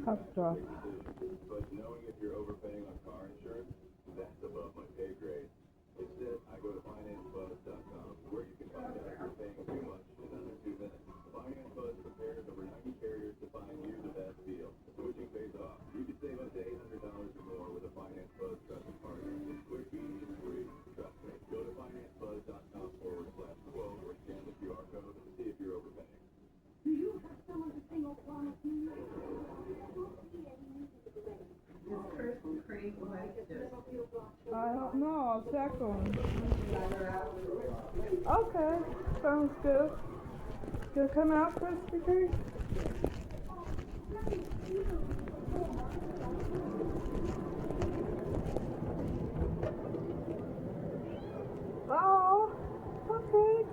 Cough drop. But knowing if you're overpaying on car insurance, that's above my pay grade. Instead, I go to financebuzz.com, where you can find out if you're paying too much in under 2 minutes. FinanceBuzz compares over 90 carriers to find you the best deal. Switching pays off. You can save up to $800 or more with a FinanceBuzz trusted partner. It's quick, easy, and free. Trust me. Go to financebuzz.com/quote or scan the QR code and see if you're overpaying. Do you have someone to sing Oklahoma to you? I don't know. I'll check on. Okay, sounds good. Gonna come out, Krispy Kreme? Oh, okay.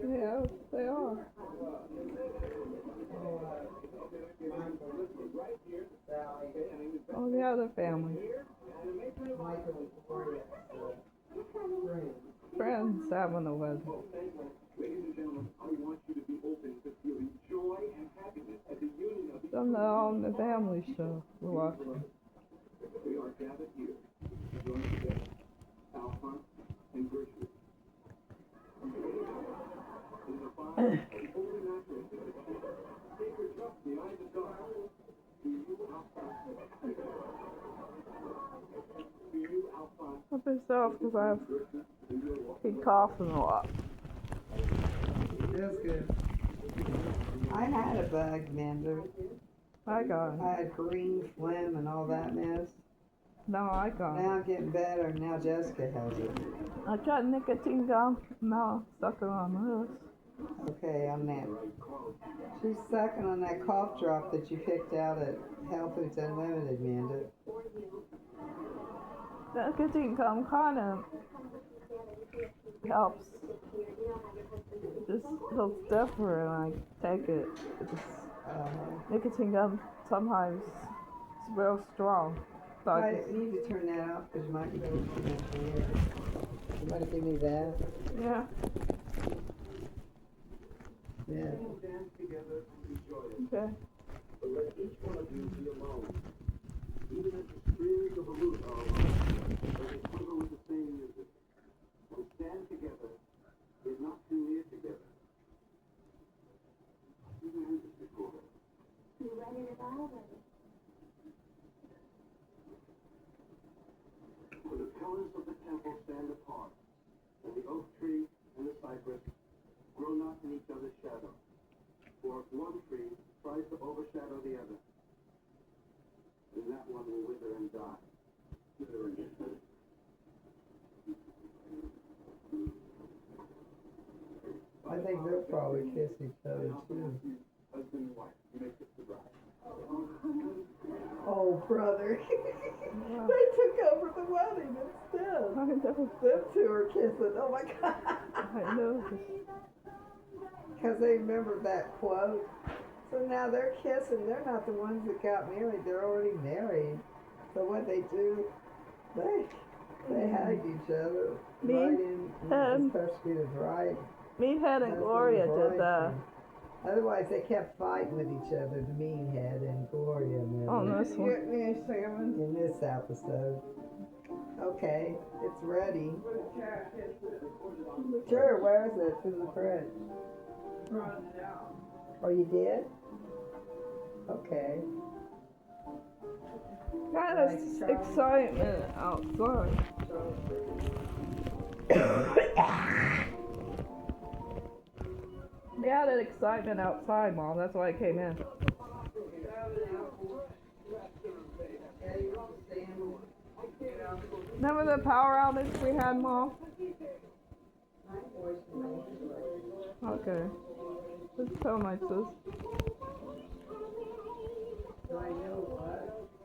Yeah, they are. Oh, the other family. Friends having a wedding. Some that on the family show we're watching. We are gathered here to join together, Alphonse and Gertrude. In the fire of holy mattress, sacred trust in the eyes of God. To you, Alphonse. To you, Alphonse. Help yourself, because I've been coughing a lot. That's good. I had a bug, Mender. I got it. I had green phlegm and all that mess. No, I got it. Now I'm getting better. Now Jessica has it. I tried nicotine gum. No, stuck it on this. Okay, on that. She's sucking on that cough drop that you picked out at Health Foods Unlimited, Amanda. Nicotine gum kind of helps. Just feels different when I take it. Nicotine gum sometimes it's real strong. So I need to turn that off because you might be going too much air. You want to give me that? yeah. Yeah. Okay. But let each one of you be alone. Even at the strings of a lute are alone. Let us quiver with the same music. And stand together, yet not too near together. You've heard this before. You read it about it. For the pillars of the temple stand apart, and the oak tree and the cypress grow not in each other's shadow. For if one tree tries to overshadow the other, then that one will wither and die. Wither and die. I think they'll probably kiss each other too. Husband and wife, you may kiss the bride. Oh, brother. They took over the wedding instead. I know. Them two are kissing. Oh my God. I know. Because they remembered that quote. So now they're kissing. They're not the ones that got married. They're already married. So what they do, they hug each other. Me, Right in, it's supposed to be the bride. Meathead and Gloria did that. Otherwise, they kept fighting with each other, the Meathead and Gloria. Oh, this one. In this episode. Okay, it's ready. Sure, where is it? It's in the fridge. Oh, you did? Okay. Kind of excitement outside. had an excitement outside, Mom. That's why I came in. Remember the power outage we had, Mom? Okay. Just tell my sis.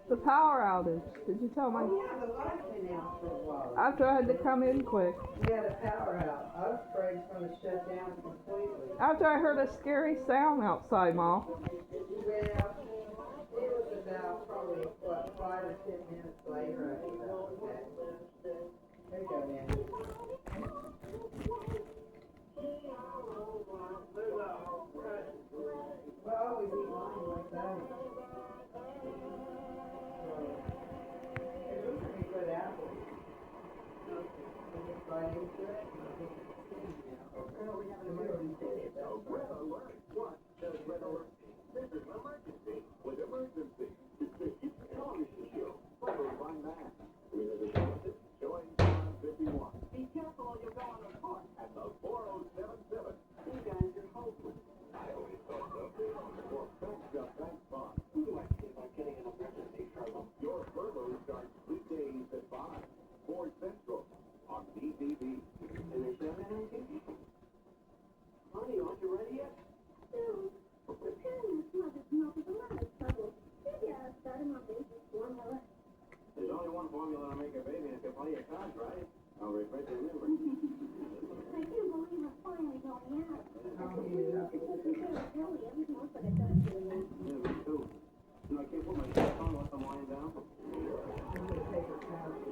The power outage. Did you tell my? Yeah, the light went out for a while. After I had to come in quick. We had a power out. I was afraid it's going to shut down completely. After I heard a scary sound outside, Mom. Well, it was about probably, 5 or 10 minutes later. There you go, man. Well, I always eat mine like that. It looks like a good apple. Just bite into it. With emergency, television show, followed by mass. Showing 51. Be careful or you'll go on the court. At the 4077. You guys are hopeless. I always thought so. For Best Bank Bond. Who do I see by getting an emergency trouble? Your furlough starts weekdays at 5. Ford Central on DTV. And they're showing anything? Honey, aren't you ready yet? No. Apparently it's not as much as a lot of trouble. Maybe I'll start him on basis formula. There's only one formula to make a baby, and it's to play your cards right. I'll refresh your memory. I can't believe we're finally going out. Oh, yeah. It doesn't feel really every month, but it does feel like. Yeah, me too. You know, I can't put my shoes on unless I'm lying down. I'm gonna take a couch.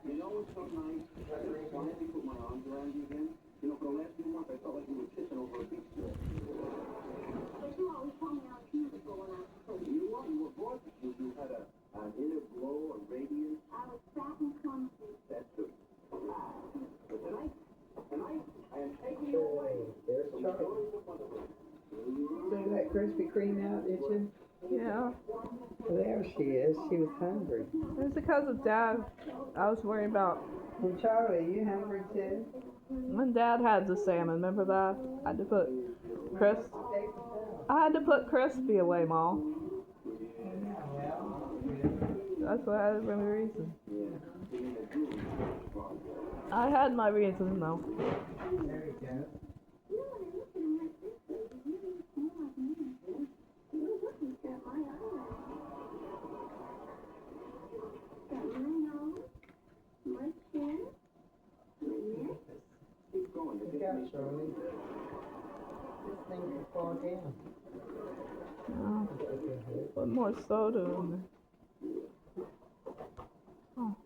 You know what's so nice? Why did you put my arms around you again? You know, for the last few months, I felt like you were kissing over a beach ball. But you always told me I was beautiful when I was pretty. You were gorgeous. You had an inner glow, a radiance. I was fat and clumsy. That's true. But tonight, I am taking you away. There's From Charlie. stories of wonderment. See that Krispy Kreme out, did you? Yeah. There she is. She was hungry. It was because of Dad. I was worried about Well, Charlie, you hungry too? when Dad had the salmon. Remember that? I had to put Crispy away, Mom. That's what I had my reason. I had my reason though. There you go. You know, when I look at him like this, baby, he really smell like me. He was looking at my eyes. Got my nose, my chin, my neck. Keep going. Look out, Charlie. This thing can fall down. Oh, put more soda in there. Oh.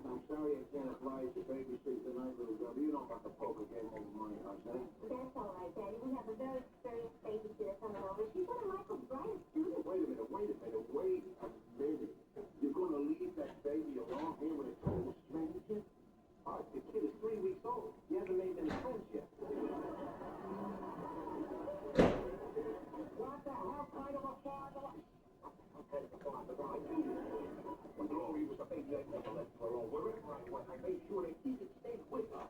I'm sorry I can't oblige you babysit tonight, little girl. You know about the poker game over money, huh, son? That's all right, Daddy. We have a very experienced babysitter coming over. She's one of Michael Bryant's students. Wait a minute. Wait a minute. You're going to leave that baby alone here with a total stranger? The kid is 3 weeks old. He hasn't made any friends yet. What the hell kind of a father? Okay, come on. When Glory was a baby, I never let her own. Wherever I went, I made sure that he could stay with her.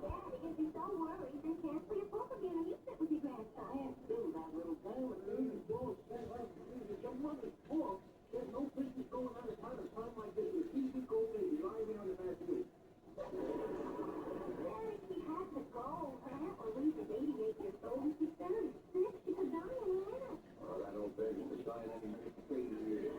Daddy, if you're so worried, then cancel your poker game and you sit with your grandson. I ain't still that little guy with the easy door. Your mother's poor. There's no business going on at a time like this with easy go baby lying on the back wheel. Daddy, she has to go. Her aunt Louise is 88 years old and she's 76. She could die in a minute. Well, that old baby was dying any minute for 3 years.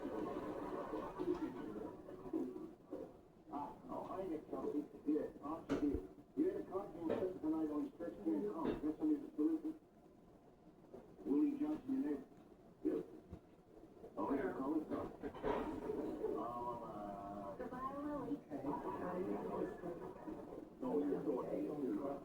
Hi there, Kelsey. Yeah, Archie here. You had a cartoon set tonight on Stretch Can't Come. Got somebody to salute you? Willie Johnson, your name? Yeah. Oh, yeah, call it. Goodbye, Lily. No, you're doing it. No.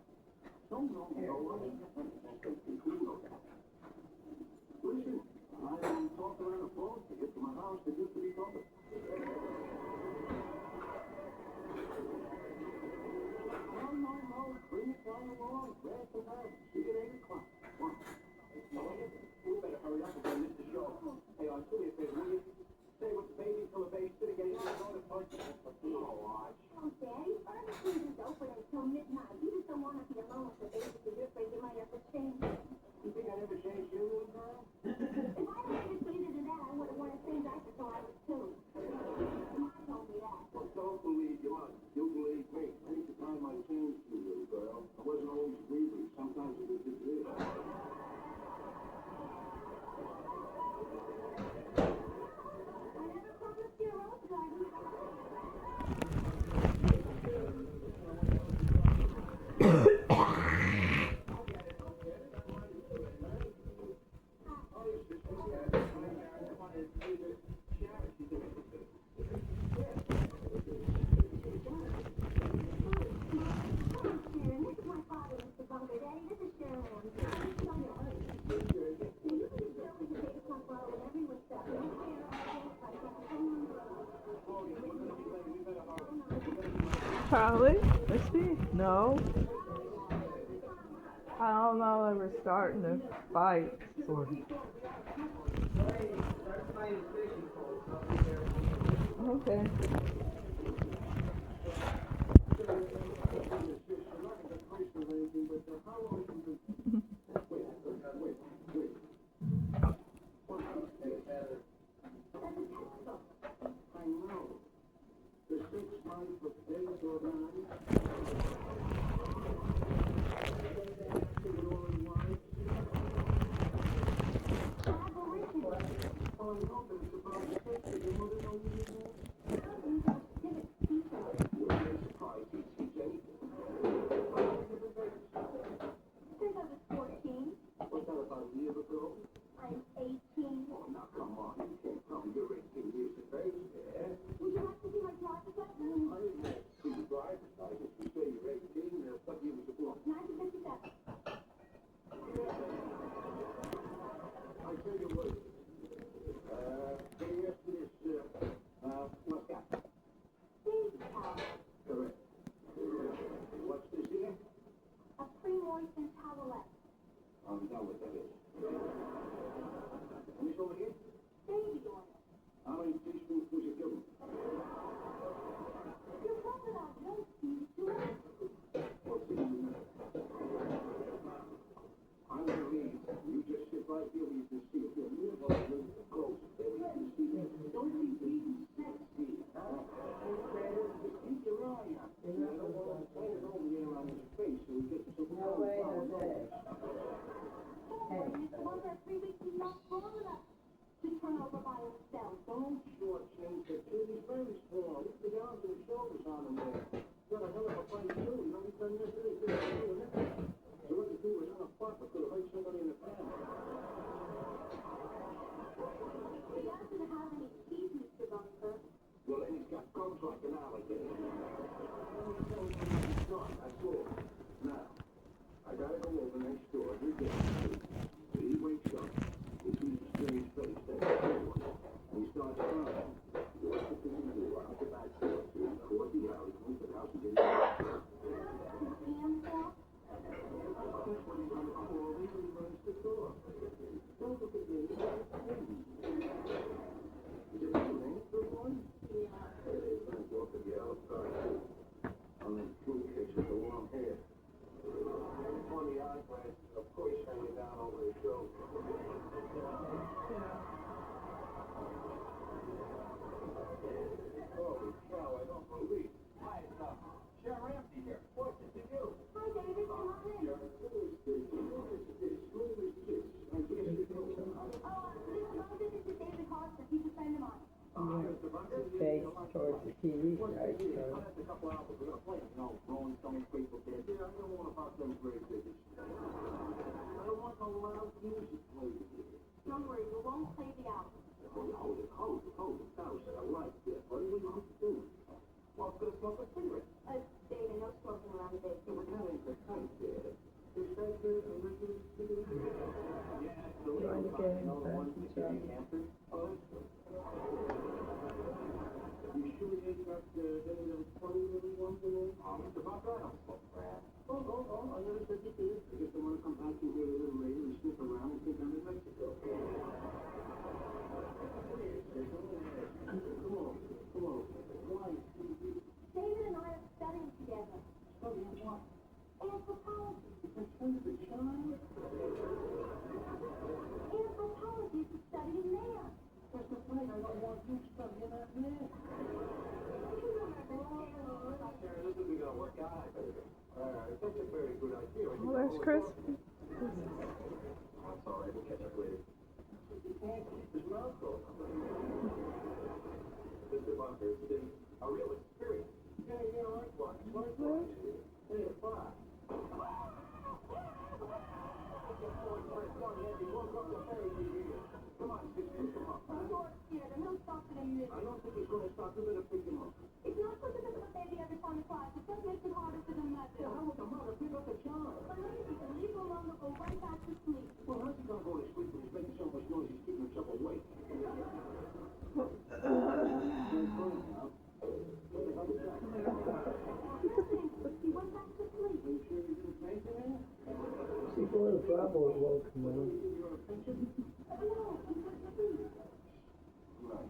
Probably. Let's see. No. I don't know. They were starting to fight. Sort of. Okay. I know. The 6 months of days or nights. Since I was 14. Was that about a year ago? I'm 18. Oh, now come on, you can't tell me you're 18 years of age. Yeah. Would you like to see my driver's license? I didn't have to see your driver's license. You say you're 18, what year was it born? 1957. I tell you what, can you ask me this, what's that? Baby towel. Correct. What's this here? A pre-moistened towelette. I know what that is. And this over here? Baby oil. How many teaspoons was it given? You're running out of milk, Steve. Do it. Well, see, I'm gonna leave. You just sit right here where you can see it. You're near about to close. There you can see it. Don't be being sexy. Keep your eye out. I don't want to play it over there on his face so he gets some No way, Jose. Hey. The one that 3 weeks is not strong enough to turn over by himself. Don't shortchange the kid. He's very strong. Look at the arms and the shoulders on him there. He's got a hell of a fight too. You know, he's done yesterday. So what to do is on a fuck that could have hurt somebody in the family. He doesn't have any teeth, Mr. Bunker. Well, then he's got gums like an alligator. That's all. Now, I gotta go over next door every day. So he wakes up, he sees a strange face that's and he starts crying. What's the thing to do? Out the back door, so he caught the alley, went to the house and didn't get out. His hands off? That's when he's on the floor, and he runs the door. Don't look at me. Is it my name, good one? Yeah. Hey, don't walk in the yellow car. On that food case with the long hair. Funny eyeglasses, of course, hanging down over his shoulder. Holy cow, I don't believe it. Hi, it's Chair Ramsey here. What's it to you? Hi, David. Come on in. Who is this? I guess you know. This is David Hodgson. He's a friend of mine. Face towards the TV, right? So. A couple albums we're gonna play. You know, Rolling Stones, Grateful Dead. Yeah, I don't want about them great digits. I don't want no loud music played here. Don't worry, we won't play the album. Hold it. Thousand, I like that. What do we want to do? Well, it's gonna smoke a cigarette. David, no smoking around the base. Yeah, but that ain't the type there. Is that the original cigarette? Yeah, it's the Trying to get him the back ones in that trouble. you answered. Oh, that's good. You sure you ain't got any little funny little ones in there? Mr. Bucker, I don't smoke crap. Oh, I never said you did. I guess I want to come back in here a little later and sniff around and think I'm in Mexico. Come on. Why? David and I are studying together. Studying what? Anthropology. Study the child? Anthropology is a study in man. That's the thing, I don't want you studying that man. This isn't gonna work out. That's a very good idea. Well, there's Chris. That's all right, we'll catch up later. His mouth goes. Mr. Bunker, it's been a real experience. Yeah, likewise. Hey, it's fine. Come on, sister, come on. I'm not scared, and he'll stop in a minute. I don't think he's going to stop. You better pick him up. It's not good to pick up a baby every time in class. It just makes it harder for the mother. Yeah, how about the mother? Pick up the child. But maybe the leave him alone and go right back to sleep. Well, how's he going to go to sleep when he's making so much noise he's keeping himself awake? Come on, trouble at Wokenville. Right.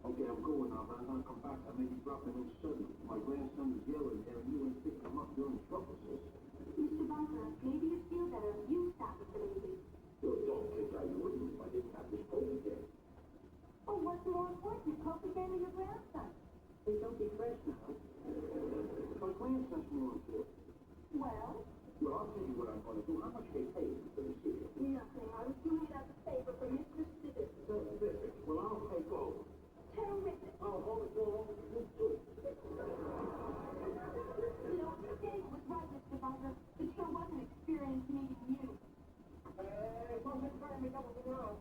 Okay, I'm going now, but I'm gonna come back. I may be dropping in suddenly. My grandson is yelling, and you ain't picking him up during trouble, sis. Mr. Bunker, maybe you feel better if you stop with the baby. So don't think I wouldn't if I didn't have this poker game. Oh, what's more important, the poker game or your grandson? Hey, don't be fresh now. My grandson's more important. Well, Well, I'll tell you what I'm gonna do. How much they pay you for the cereal? nothing. I was doing it as a favor for Mr. Stibbs. Terrific. Well, I'll take over. Terrific. I'll hold it down. You do it. You know, Dave was right, Mr. Bunker. It sure was an experience meeting you. It wasn't trying to double me out.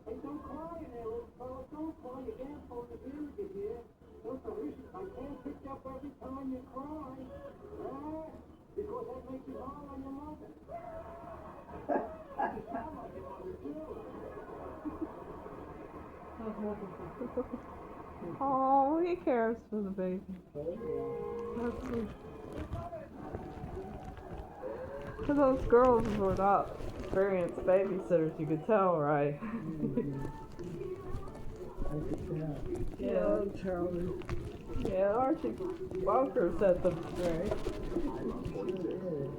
Hey, don't cry in there, little fella. Don't cry. Your dad's holding the beer again here. What's the reason? I can't pick you up every time you cry. Because that makes you holler on your mother. You sound like your mother, too. Oh, he cares for the baby. That's sweet. So those girls were not experienced babysitters, you could tell, right? Yeah, Charlie. yeah, Archie Bunker set them straight.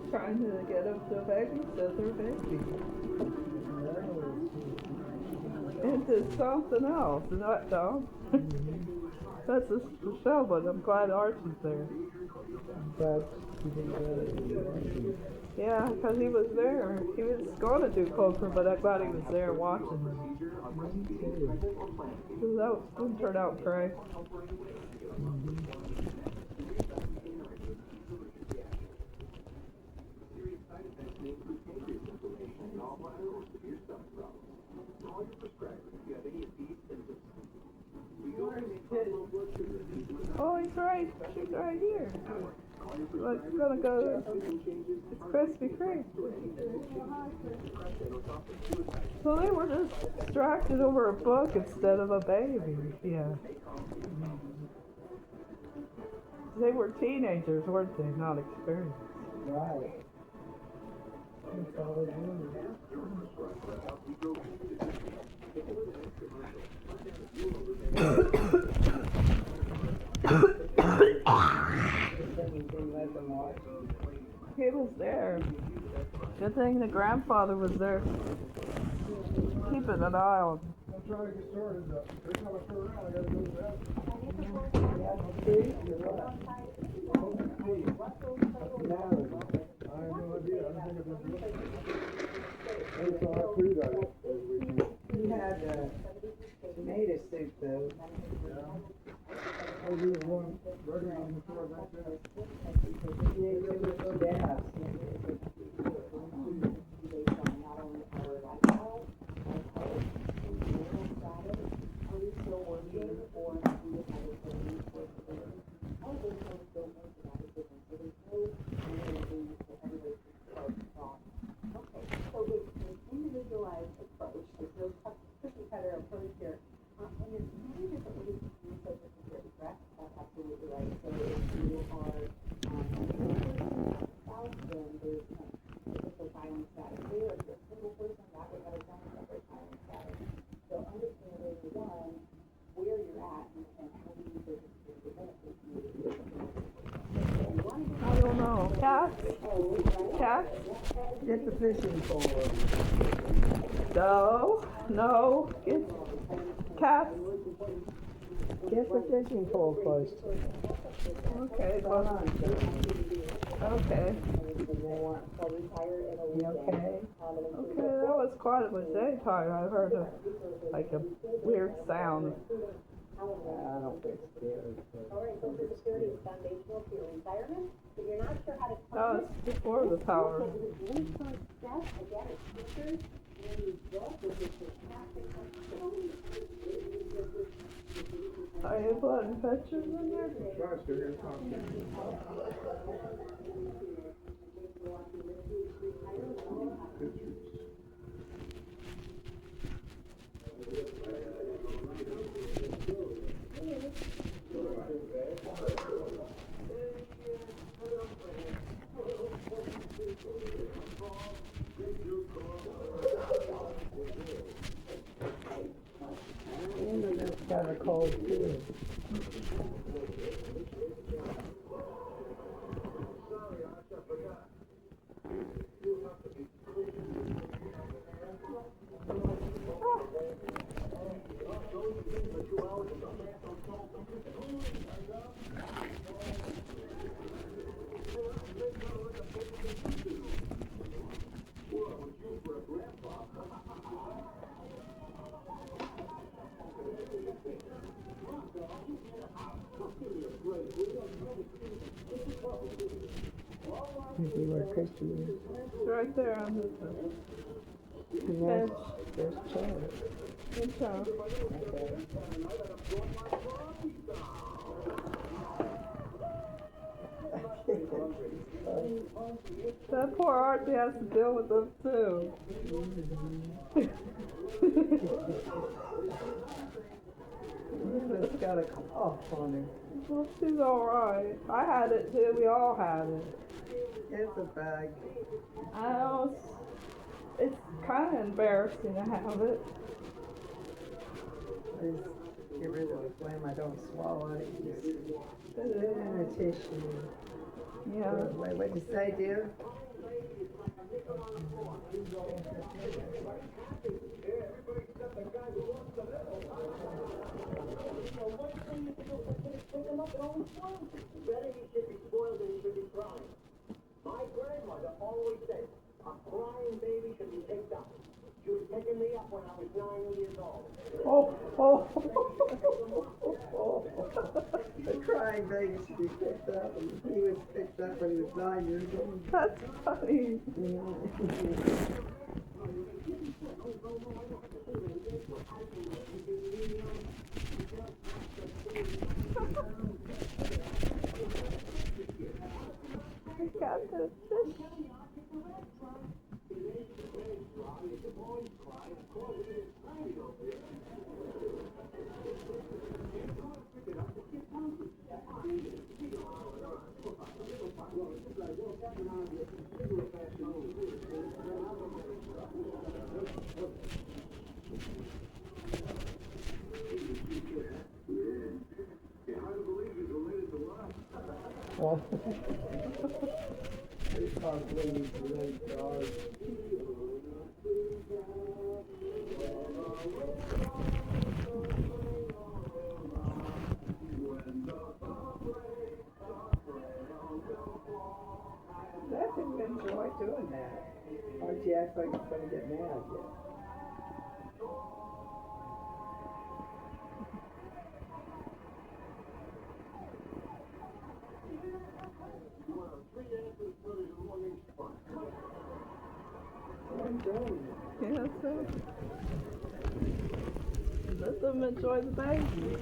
Trying to get them to babysit their baby. Into something else, isn't that dumb? That's the show, but I'm glad Archie's there. Yeah, because he was there. He was going to do poker, but I'm glad he was there watching them. So that didn't turn out great. Oh, he's right. She's right here. Let's gonna go. It's Krispy Kreme. So they were just distracted over a book instead of a baby. Yeah. They were teenagers, weren't they? Not experienced. Right. That's all they He was there. Good thing the grandfather was there, keeping an eye on him. I'm trying to get started. Every time I turn around, I gotta go to the bathroom. I have no idea. I don't think I've been doing it. Every time I food I eat every week. He had tomato soup though. I do one regular on the floor back there. Yeah. Individualized approach. There's no cookie cutter approach here. And there's many different ways to do social security, correct? That's absolutely right. So if you are spouse, then there's typical filing status there. If you're a single person, that would have its own separate filing status. So understanding, one, where you're at and how you use social security benefits you. I don't know. Cats? Cats? Get the fishing pole. No. No. Get cats. Get the fishing pole first. Okay. Come on. Okay. You okay? Okay, that was quite a mistake time. I heard like a weird sound. I don't get scared. All right, Social Security is foundational to your retirement. If you're not sure how to That was before the power. One first step, again, it's teachers, and you get with this fantastic Are you putting pictures in there? Try to stay here and talk to you. Pictures. Oh, good. Maybe where Christy is. It's right there on this one. And Bench. there's Chad. Good job. That poor Archie has to deal with them too. Just got a cough on her. Well, she's alright. I had it too. We all had it. It's a bag. I know it's kind of embarrassing to have it. I just get rid of the phlegm. I don't swallow it. Just put it in a tissue. Yeah. Wait, what'd you say, dear? Better he should be spoiled than he should be crying. My grandmother always said, a crying baby should be picked up. She was picking me up when I was 9 years old. Oh. The crying baby should be picked up. And he was picked up when he was 9 years old. That's funny. I got this fish. Oh. It's hard to believe it's really dog. I think we enjoy doing that. Or do you act like it's gonna get mad yet? Yeah, so let them enjoy the baby.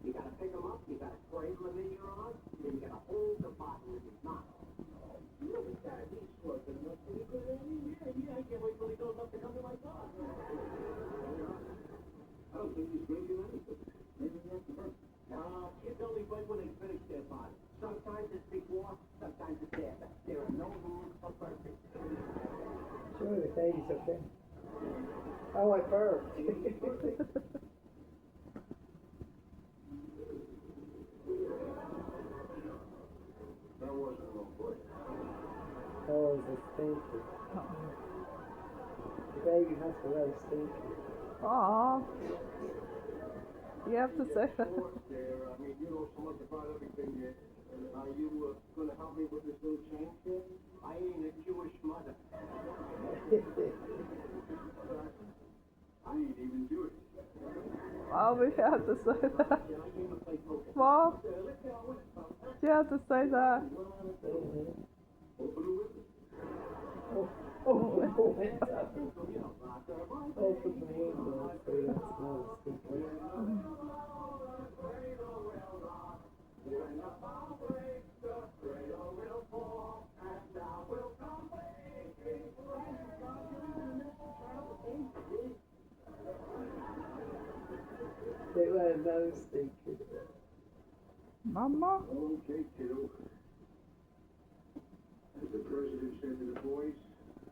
You gotta pick him up, you gotta cradle him in your arms, then you gotta hold the bottom of his mouth. Look at that, he's slurping enough to eat it. Yeah, I can't wait till he goes up to come to my car. I don't think he's drinking anything. Maybe that's the first. Kids only bite when they finish their body. Sometimes it's before, sometimes it's after. There are no rules for perfect. Sure, the baby's okay. Oh, I burped. Oh, it's stinky. The baby has to really stinky. Aw. You have to say that. I mean, you know so much about everything here. Are you gonna help me with this little change here? I ain't a Jewish mother. I ain't even Jewish. Oh, we have to say that. Mom, you have to say that. Open the window so it smells stinky. They want to know secret. Mama? Okay, kiddo. As the president said to the boys,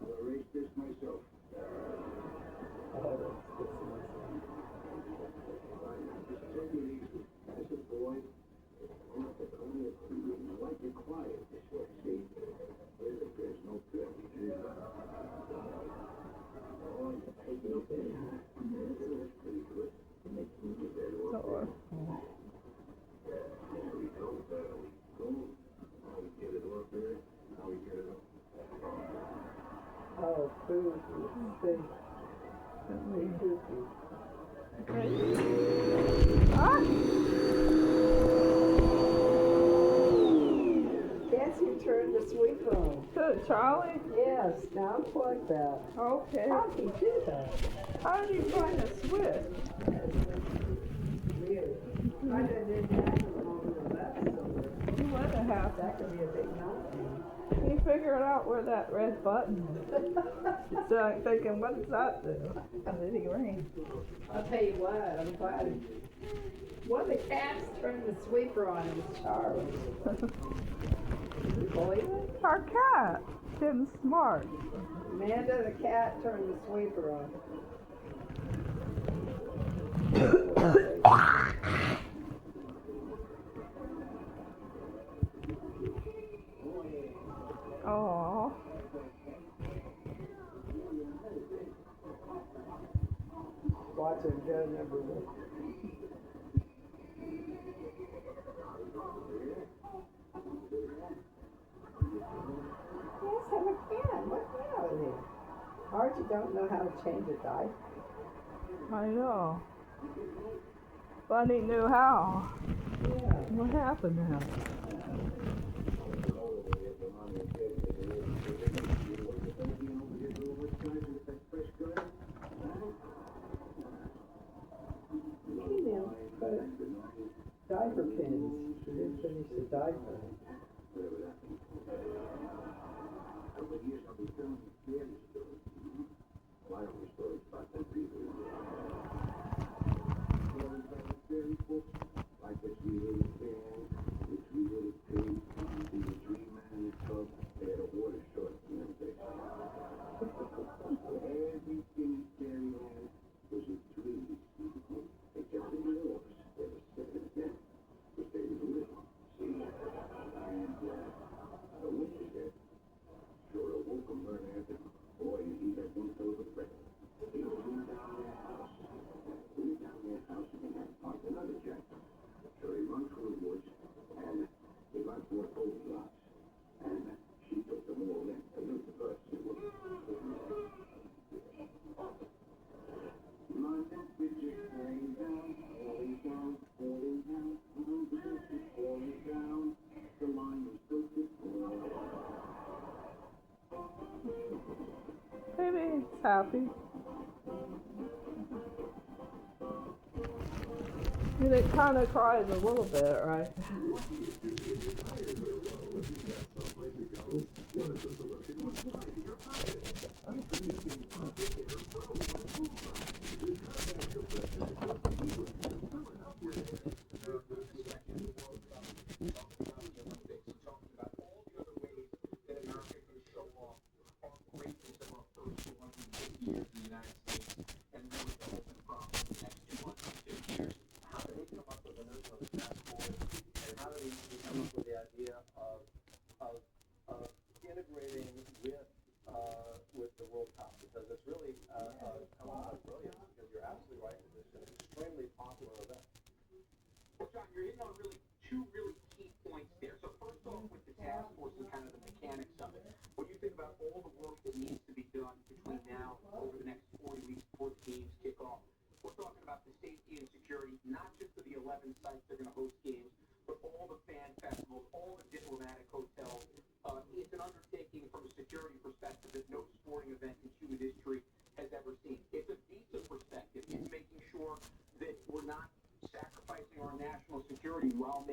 I'll erase this myself. Oh, that's good. Just take it easy. As a boy, I like it quiet this way, see? There's no good. Oh, you're taking it there. That's pretty good. Door. There we go. Now we get it off there. Now we get it up. Oh, food. Food. Ah! Guess who turned the sweeper on? Who, Charlie? Yes, now unplug that. Okay. How did he do that? How did you find a switch? Weird. I didn't have it on the left somewhere. You wouldn't have. That could be a big mountain. Can you figure it out where that red button is? So I'm thinking, what does that do? And then he rang. I'll tell you what, I'm glad. One of the cats turned the sweeper on. It was Charlie. Can you believe it? Our cat. Getting smart. Amanda the cat turned the sweeper on. Oh. Watch him go number one. Yes, have a can. What's out of here? Archie don't know how to change a diaper. I know. Bunny knew how. Yeah. What happened now? Hey now, but diaper pins. She didn't finish the diaper. Maybe it's happy. And it kind of cries a little bit, right? While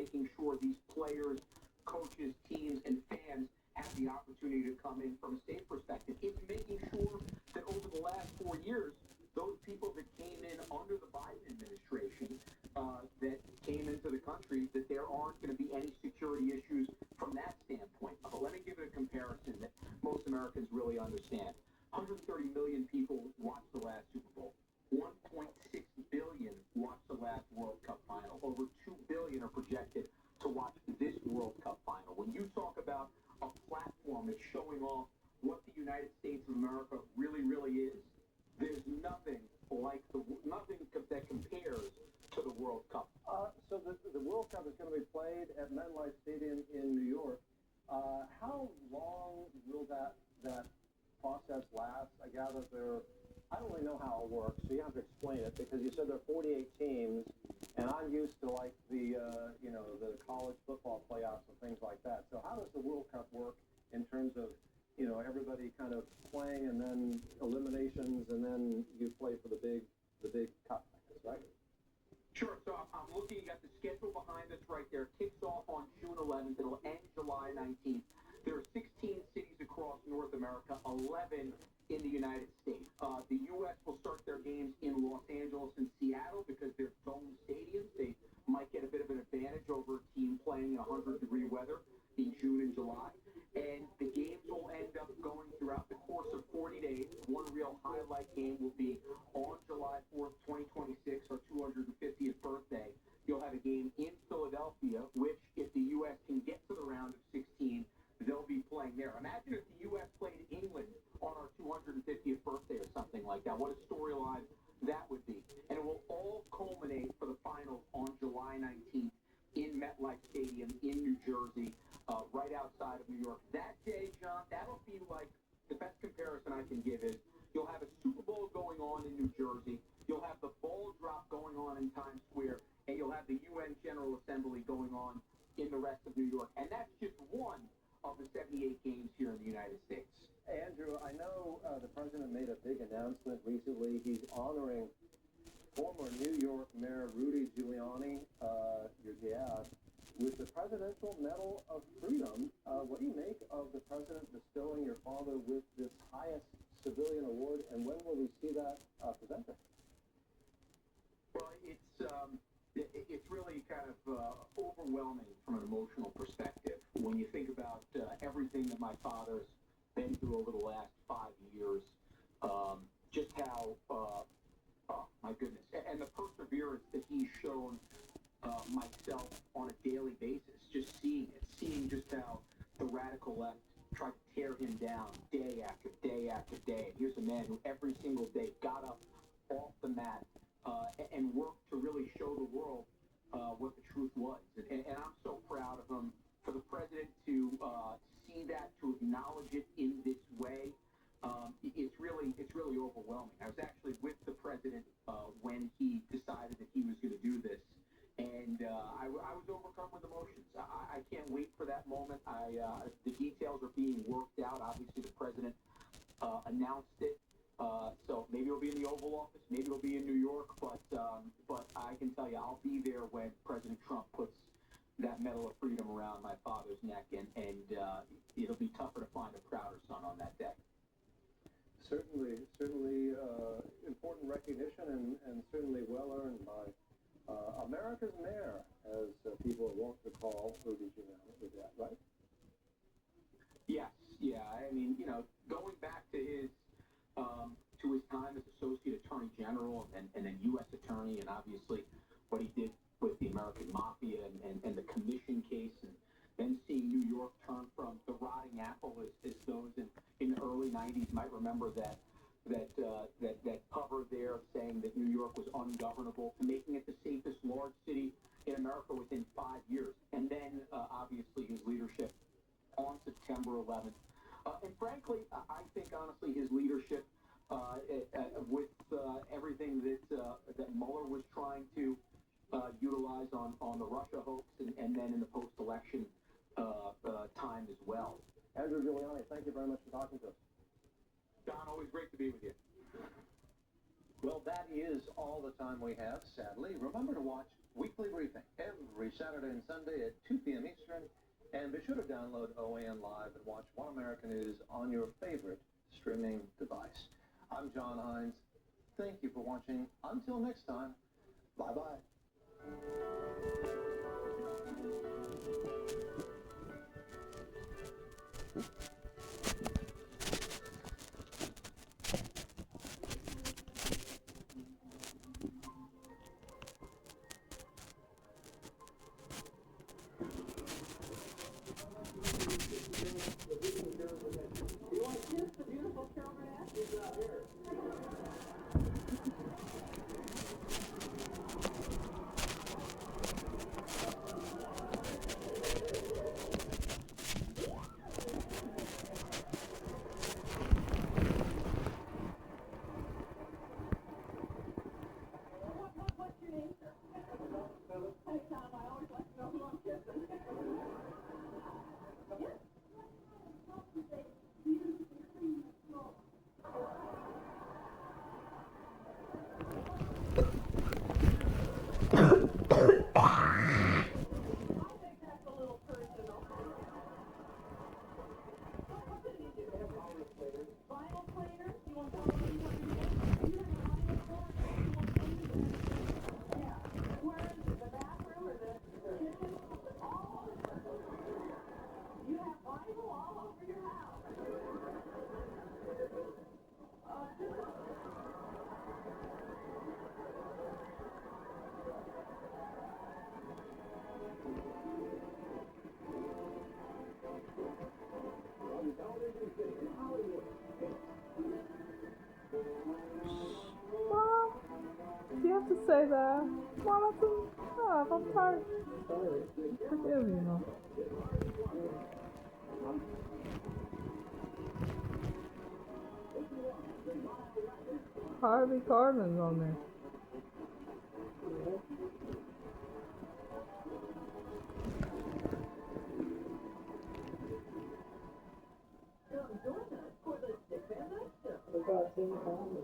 under the Biden administration that came into the country that there aren't going to be any security issues from that standpoint. But let me give it a comparison that most Americans really understand. 130 million people watched the last Super Bowl. 1.6 billion watched the last World Cup final. Over 2 billion are projected to watch this World Cup final. When you talk about a platform that's showing off what the United States of America really, really is, there's nothing like nothing that compares to the World Cup. So the World Cup is going to be played at MetLife Stadium in New York. How long will that process last? I gather I don't really know how it works, so you have to explain it, because you said there are 48 teams, and I'm used to like the college football playoffs and things like that. So how does the World Cup work in terms of, everybody kind of playing and then eliminations, and then you play for the big cup, right? Sure. So I'm looking at the schedule behind us right there. Kicks off on June 11th. It'll end July 19th. There are 16 cities across North America, 11 in the United States. The U.S. will start their games in Los Angeles and Seattle because they're dome stadiums. They might get a bit of an advantage over a team playing in 100-degree weather in June and July. And the games will end up going throughout the course of 40 days. One real highlight game will be on July 4th, 2026, our 250th birthday. You'll have a game in Philadelphia, which, if the U.S. can get to the round of 16, they'll be playing there. Imagine if the U.S. played England on our 250th birthday or something like that. What a storyline that would be. And it will all culminate for the finals on July 19th in MetLife Stadium in New Jersey, right outside of New York. That day, John, that'll be like, the best comparison I can give is you'll have a Super Bowl going on in New Jersey, you'll have the ball drop going on in Times Square, and you'll have the UN General Assembly going on in the rest of New York. And that's just one of the 78 games here in the United States. Hey, Andrew, I know the president made a big announcement recently. He's honoring former New York Mayor Rudy Giuliani, your dad, with the Presidential Medal of Freedom. What do you make of the president bestowing your father with this highest civilian award, and when will we see that presented? Well, it's really kind of overwhelming from an emotional perspective when you think about everything that my father's been through over the last 5 years. Just how, oh my goodness, and the perseverance that he's shown myself on a daily basis, just seeing just how the radical left tried to tear him down day after day after day. And here's a man who every single day got up off the mat and worked to really show the world what the truth was. And I'm so proud of him. For the president to see that, to acknowledge it in this way, it's really overwhelming. I was actually with the president when he decided that he was going to do this, and I was overcome with emotions. I can't wait for that moment. The details are being worked out. Obviously, the president announced it, so maybe it'll be in the Oval Office, maybe it'll be in New York, but I can tell you, I'll be there when President Trump puts that Medal of Freedom around my father's neck, and it'll be tougher to find a prouder son on that day. Certainly important recognition, and certainly well earned by America's mayor, as people are wont to call Rudy Giuliani, with that, right? Yes, yeah. I mean, going back to his time as Associate Attorney General and then U.S. Attorney, and obviously what he did with the American Mafia and the commission case, and then seeing New York turn from the rotting apple, as those in the early 90s might remember that cover there saying that New York was ungovernable, to making it the safest large city in America within 5 years. And then obviously his leadership on September 11th. And frankly, I think honestly his leadership with everything that Mueller was trying to utilize on the Russia hoax, and then in the post-election time as well. Andrew Giuliani, thank you very much for talking to us. Don, always great to be with you. Well, that is all the time we have, sadly. Remember to watch Weekly Briefing every Saturday and Sunday at 2 p.m. Eastern, and be sure to download OAN Live and watch One American News on your favorite streaming device. I'm John Hines. Thank you for watching. Until next time, bye-bye. Mom, you have to say that. Mom, I'm tired. Forgive you, Mom. Harvey Carvin's on there. About Tim Conley.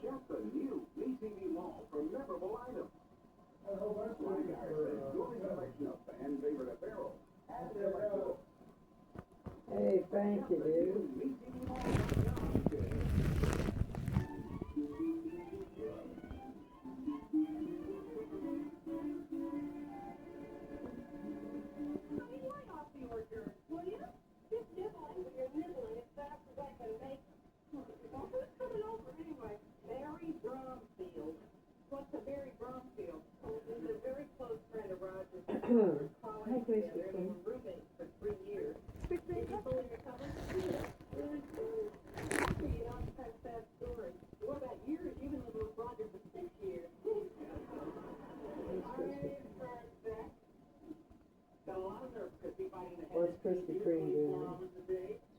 Shop the new BTV Mall for memorable items. Growing collection of fan favorite apparel. Hey, thank you, dude. Barry Bromfield. What's a Barry Bromfield? He's a very close friend of Roger's. Hi, Grace. They were roommates for 3 years. Did you fully recover? Yeah. Really good. Actually, you know, it's kind of a sad story. What about years? You've been living with Roger for 6 years. Got a lot of nerve because he's fighting the What's Krispy Kreme doing?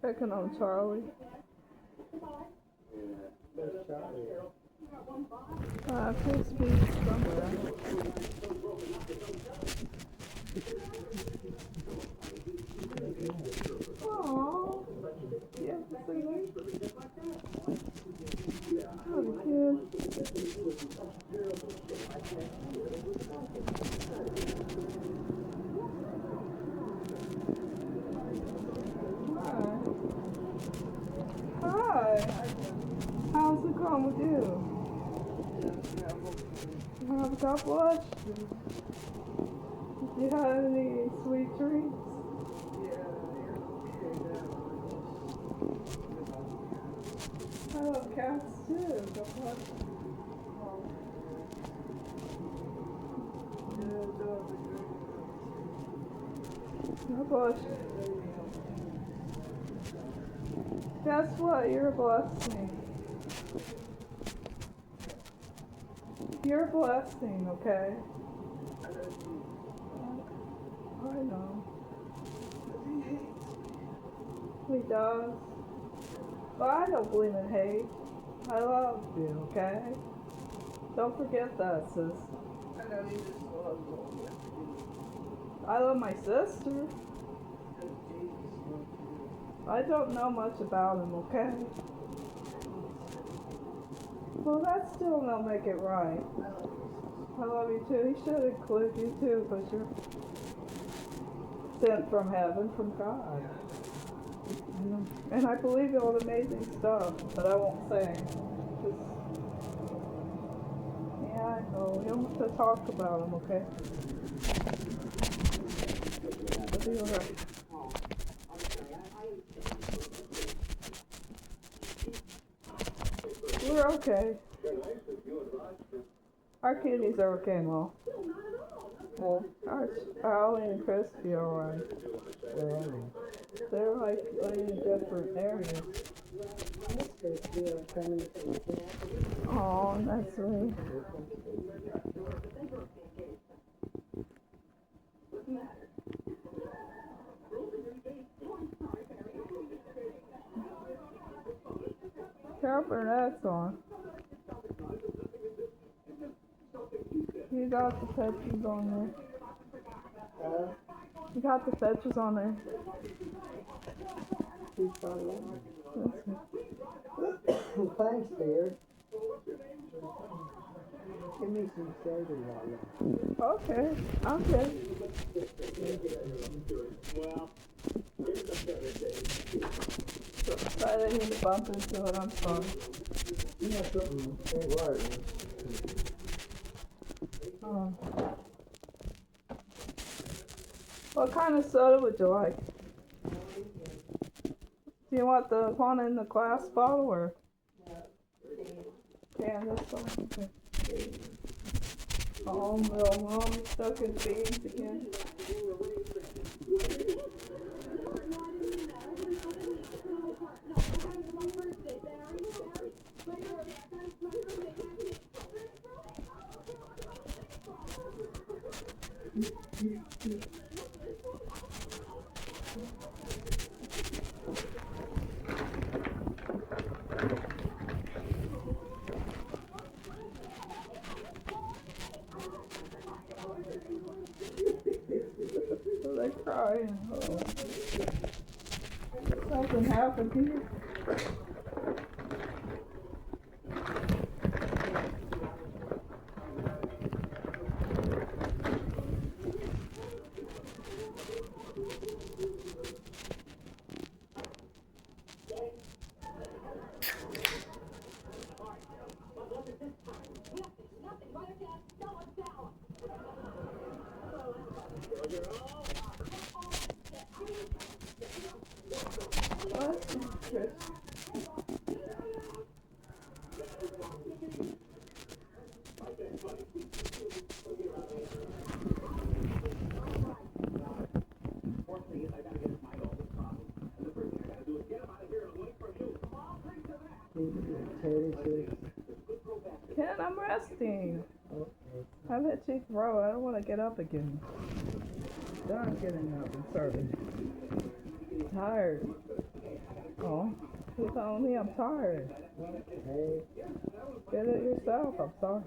Checking on Charlie. That's Charlie. Crispy somewhere. Aww. Yeah, see that? Oh, the kid. Hi. How's it going with you? God bless you. Did you have any sweet treats? I love cats too. God bless you. God bless you. Guess what? You're a blessing. You're a blessing, okay? I know. He does. But I don't believe in hate. I love you, okay? Don't forget that, sis. I know you just love me. I love my sister. I don't know much about him, okay? Well, that still don't make it right. I love you too. He should include you too, because you're sent from heaven, from God. You know? And I believe in all the amazing stuff, but I won't say. Just, yeah, I know. You don't have to talk about them, okay? It'll be alright. We're okay. Our kitties are okay and all. Ollie and Christy are alright. Where are they? They're like in different areas. Oh, that's sweet. Carol Burnett's on. You got the pictures on there. You got the pictures on there. Thanks, dear. Give me some soda water. Okay, okay. I didn't mean to bump into it, I'm sorry. You know something ain't right. Oh. What kind of soda would you like? Do you want the one in the glass bottle or? Yeah, this one. Okay. Oh, little mom is stuck in beans again. They're crying. Oh. Something happened here. Ken, I'm resting. I've had cheek throw. I don't want to get up again. Done getting up and serving. Tired. Oh, you telling me I'm tired? Hey, Get it yourself. I'm sorry.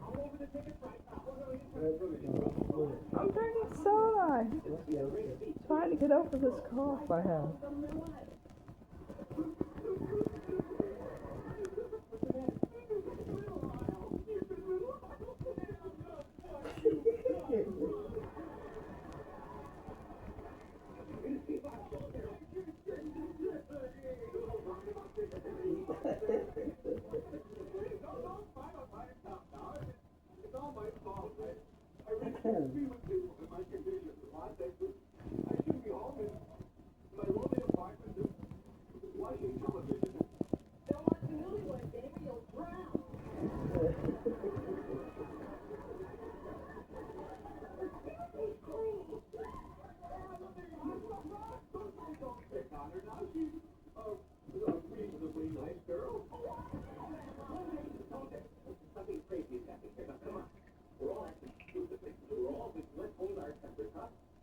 I'm drinking soda. Trying to get over this cough I have.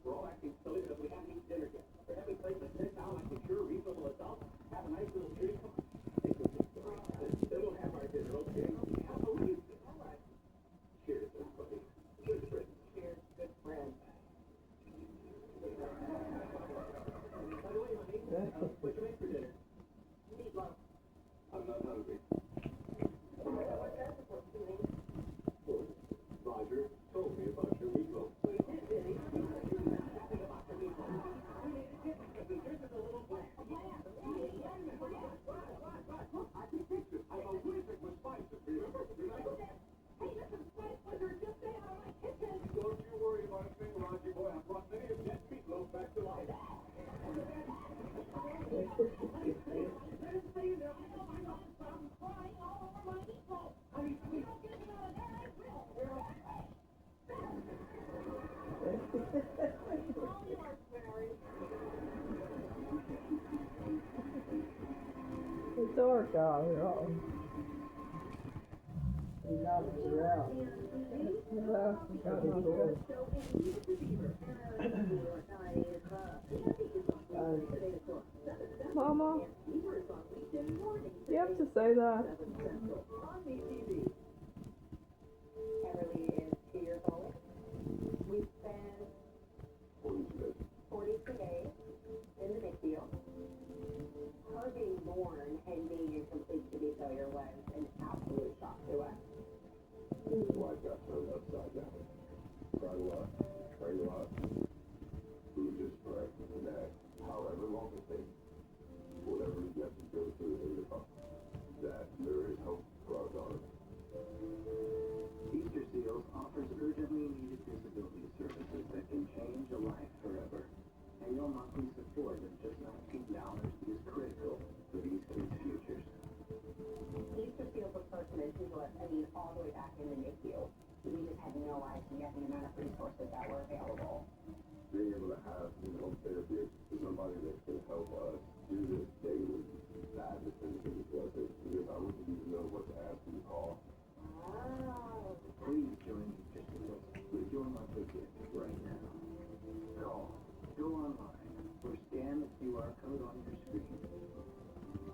We're all acting told me about your meatloaf. Don't you worry about a thing, Roger boy. I brought many of that meatloaf back to life. It's dark out here. Enough is out. Got no door. Mama, you have to say that. Everly is 2 years old. We spent 42 days in the NICU. Her being born and being in complete kidney failure was an absolute shock to us. His wife got turned upside down. Cried a lot, prayed a lot. We would just pray that however long it takes, whatever he has to go through in the pump, that there is hope for our daughter. Easter Seals offers urgently needed disability services that can change a life forever. And your monthly support of just $19 is critical for these kids' futures. Easter Seals was first mentioned to us, all the way back in the NICU. We just had no idea the amount of resources that were available. Being able to have home therapy is somebody that can help us do this daily, that has been the biggest blessing, because I wouldn't even know what to ask you to call. Oh. Please join Easter Seals with your monthly gift right now. Call, go online, or scan the QR code on your screen.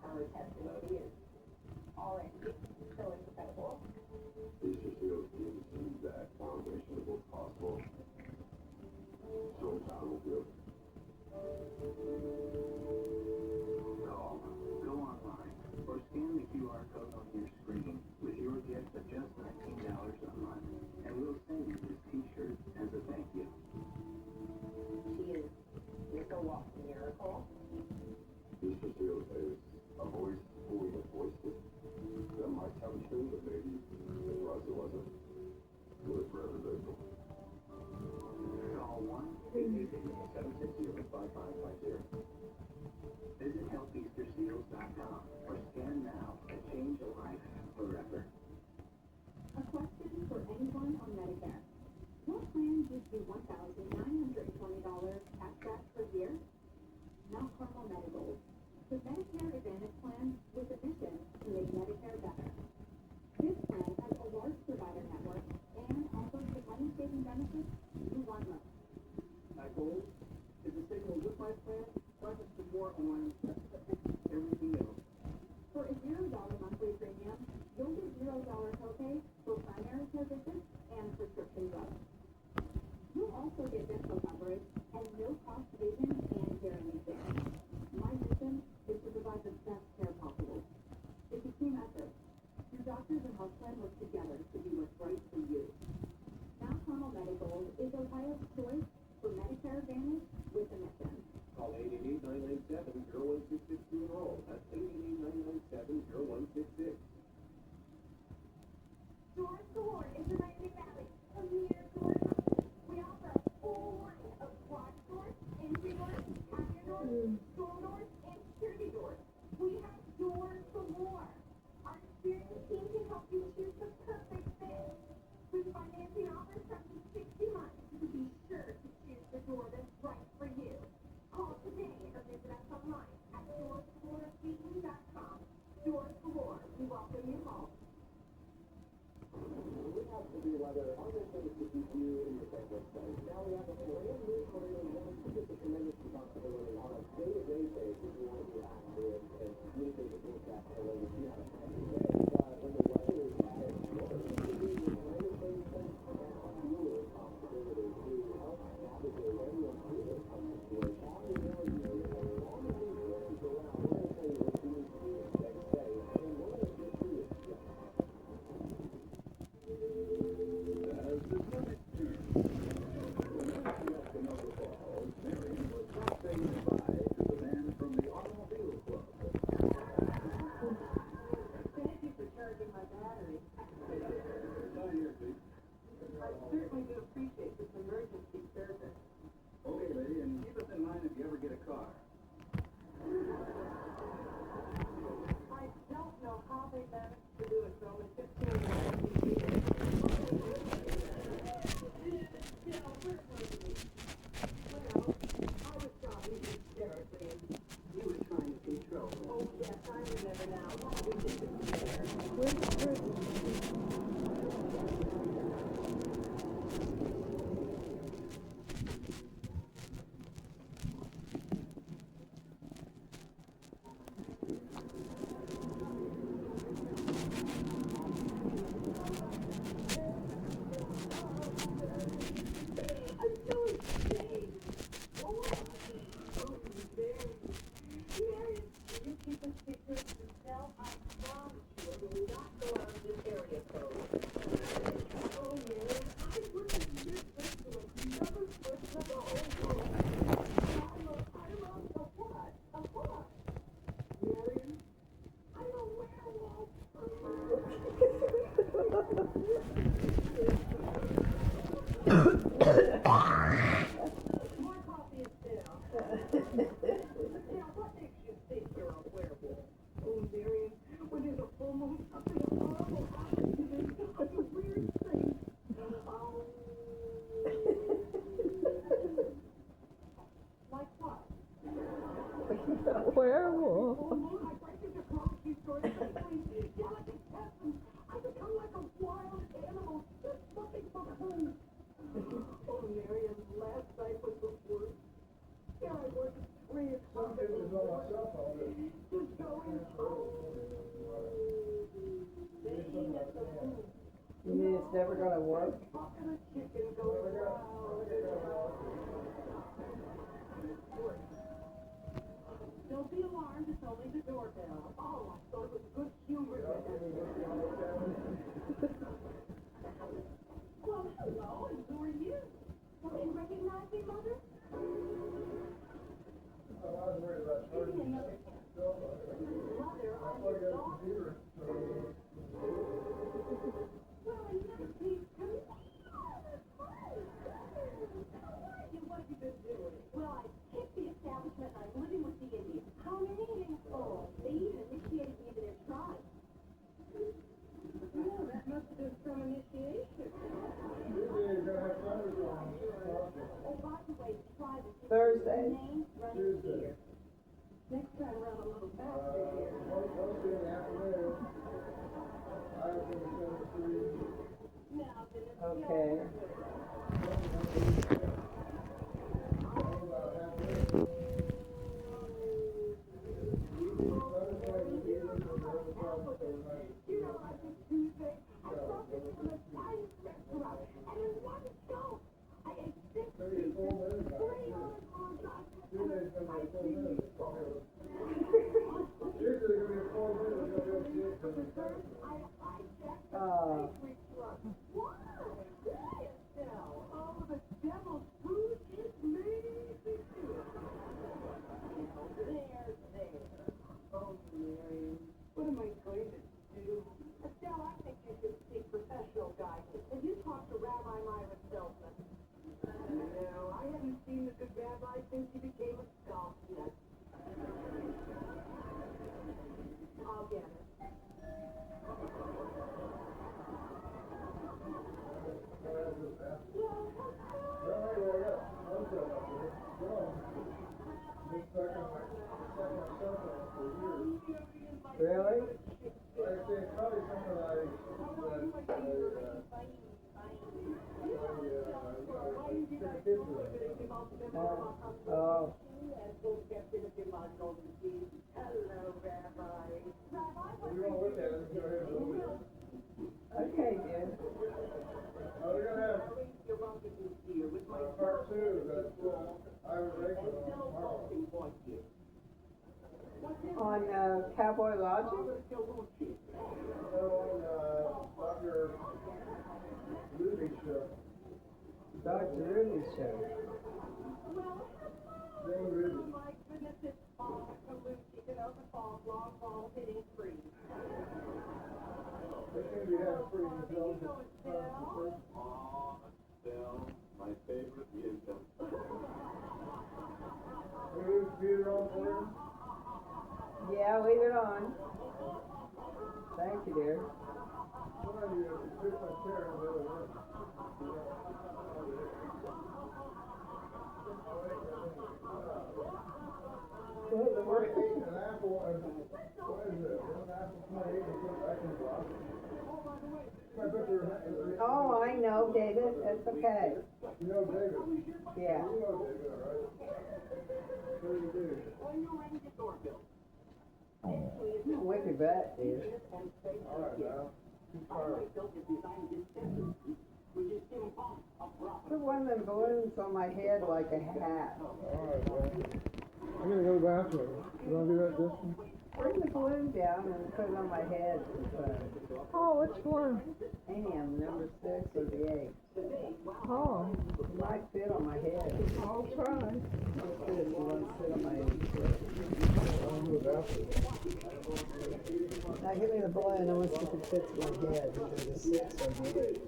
Our testimony is already so incredible. Easter Seals gives you that foundation of what's possible. So good. Call, go online, or scan the QR code on your screen with your gift of just $19 a month, and we'll send you this t-shirt as a thank you. She is a walking miracle. Easter Seals is a voice for the voiceless. That might sound true, but maybe it wasn't. We're forever grateful. Call 1-888-760-5550. Visit helpeasterseals.com or scan now to change a life forever. A question for anyone on Medicare. What plan gives you $1,920 cash back per year? Mount Carmel Medical. The Medicare Advantage plan with a mission to make Medicare better. This plan has a large provider network and offers the money-saving benefits you want most. My goal is to signal with my plan, profit for more on everything else. For a $0 monthly premium, you'll get $0 copay for primary care visits and prescription drugs. You'll also get dental coverage and no-cost vision and hearing exams. My mission is to provide the best care possible. It's a team effort. Your doctors and health plan work together to do what's right for you. Mount Carmel Medical is Ohio's choice for Medicare Advantage with a mission. Call 888-997-0166 to enroll. That's 888-997-0166. Doors Galore is the Miami Valley premier door company. We offer a full line of garage doors, entry doors, patio doors, storm doors, and security doors. We have Doors Galore. Our experienced team can help you choose the perfect fit. With financing offers from 60 months, to be sure to choose the door that's right for you. Call today or visit us online at doorsgalorespeaking.com. Doors Galore, we welcome you home. We have to be rather other things to keep you in the same website. Now we have a brand new career and it's a tremendous responsibility on a day-to-day basis. We want to be active and communicate with those that are when you have a family day. But when the weather is bad, you do the kind of things that now feel a responsibility to help navigate everyone through this type of situation. All the more you know, as long as these workers around, we're going to tell you what you need to do to stay safe, and we're going to get through this. As the Senate More coffee and sit down. Now, what makes you think you're a werewolf? Oh, Marion, when there's a full moon, something horrible happens. There's such a weird thing. Oh. Like what? Werewolf. Full moon, I break into grocery stores, quickly, delicatessen. I become like a wild animal, just looking for food. Oh, Marion, last night was the worst. Here I was at 3 o'clock. Some kids is on my cell phone. Just going, You mean it's never gonna work? fucking a chicken going around. Don't be alarmed, it's only the doorbell. Oh, I thought it was good humor. Well, hello, and who are you? Don't you recognize me, Mother? I was worried about charging my cell phone. Mother, I I'm plug your in the daughter. computer. Well, in that case, come here. What have you been doing? Well, I kicked the establishment and I'm living with the Indians. How many? Oh, they even initiated me into their tribe. Yeah, that must have been some initiation. Usually you're gonna have thunderstorms. Oh, by the way, the tribe is Thursday. name running Tuesday. here. Next time around a little faster here. Mostly in the afternoon. I was gonna send it to you. Now, then it's Okay. About half an hour. Thunderstorms will be in the You know, like this Tuesday, I saw this from a Chinese restaurant, and in one go, I ate 6 Maybe a full minute back. 3 hours on top, Tuesday's gonna be a full minute. Usually gonna be a full minute, you'll be able to see it from the back. bakery truck. What? Yes, now. Oh, the devil's food is amazing. There. Oh, Mary, what am I going to do? Estelle, I think you should seek professional guidance. Have you talked to Rabbi Myron Feldman? No, I haven't seen the good rabbi since he became a scholar. I'll get it. Really? It's probably something like Oh. we won't look at it, go ahead and look at it. Okay, dear. We're gonna have part 2 that's Ira Raker tomorrow. On Cowboy Logic? So on Dr. Ruby's show, Dr. Ruby's show. Jane Ruby. My goodness, it's Kaluchi, Kenosha Falls, long ball hitting free. They seem to be having pretty intelligent Estelle? conversation. Aw, Estelle, my favorite wisdom. We leave the computer on for you? Yeah, leave it on. Thank you, dear. Somebody fix my chair in the other room. We're eating an apple and what is it? One apple 28 and put it back in the box. I bet you're, Oh, I know, David. It's okay. you know David. Yeah. You know David, all right? Sure you do. Wicked bet, dear. All right, now. Keep firing. Put one of them balloons on my head like a hat. All right, well. I'm gonna go to the bathroom. You wanna do that distance? Bring the balloon down and put it on my head. Oh, which one? Any of them, number 6 or the 8. Oh, It might fit on my head. I'll try. Let's see if you want to sit on my head. I'll go to the bathroom. Now give me the balloon. I want to see if it fits my head. Either the 6 or the 8.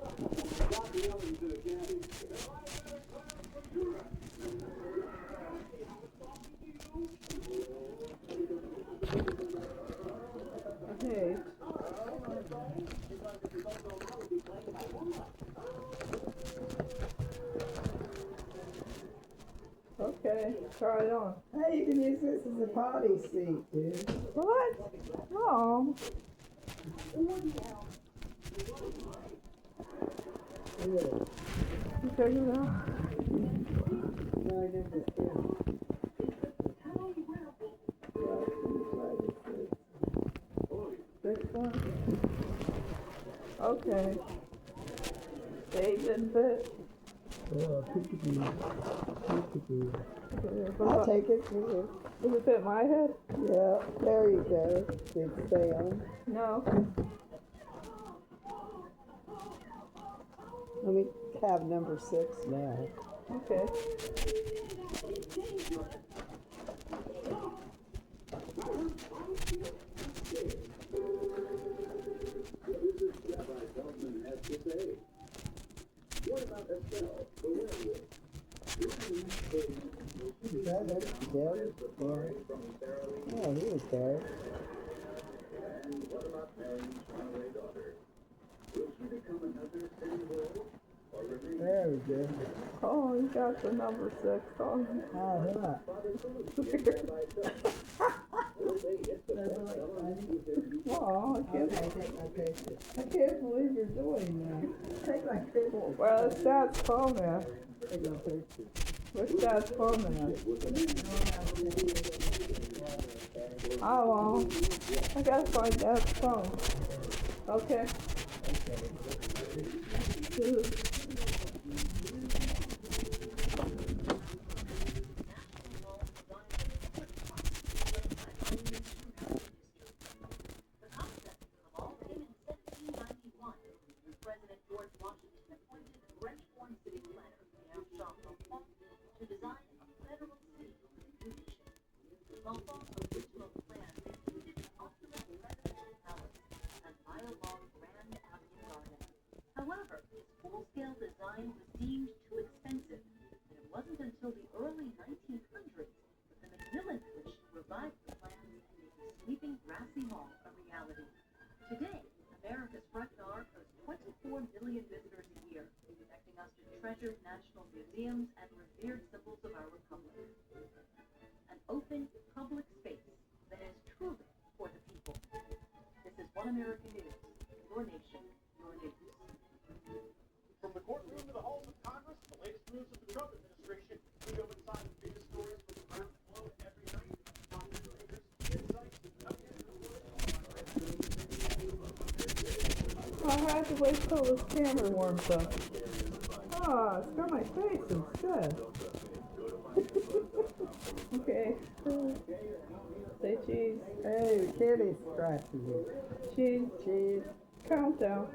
Okay, try it on. Hey, you can use this as a potty seat, dude. What? Mom. Yeah. You figured it out? No, I never did. Six one? Okay. They didn't fit? Oh, peekaboo. Peekaboo. Okay, I'll take it for you. does it fit my head? Yeah, there you go. Big stay on. No. Let me have number 6 now. Okay. Is that it? Derek? Derek? Oh, he was Derek. There we go. Oh, you got the number 6 on. Oh, yeah. Oh, I can't, Okay, take my picture. I can't believe you're doing that. Take my picture. Well, it's Dad's phone now. Take my picture. Where's Dad's phone now? Oh, well, I gotta find Dad's phone. Okay. President George Washington appointed Greenhorn city planner Pierre Jean to design a federal city constitution. L'Enfant's original plan included an ultimate presidential palace and mile-long Grand Avenue garden. However, his full-scale design was deemed too expensive, and it wasn't until the early 1900s that the Macmillan Commission revived the plans and made the sweeping grassy mall a reality. Today, America's front yard hosts 24 million visitors a year, connecting us to treasured national museums and revered symbols of our republic. An open, public space that is truly for the people. This is One American News. Your nation, your news. From the courtroom to the halls of Congress, the latest news of the Trump administration, we go inside the biggest stories from around the globe every night. Doctors, leaders, insights, and updates from the world. I had to wait till this camera warms up. Ah, it's got my face instead. Okay. Say cheese. Hey, the kitty's scratching you. Cheese. Cheese. Countdown.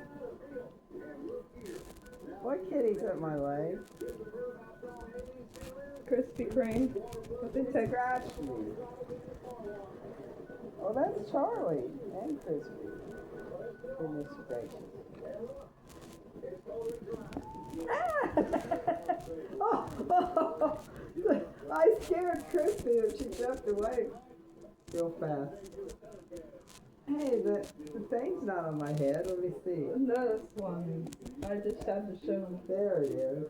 What kitty's at my leg? Krispy Kreme. What they take? Scratch me. Oh, that's Charlie and Crispy. Goodness gracious. Oh, I scared Crispy and she jumped away real fast. Hey, the thing's not on my head. Let me see. No, it's one. I just had to show him. There it is.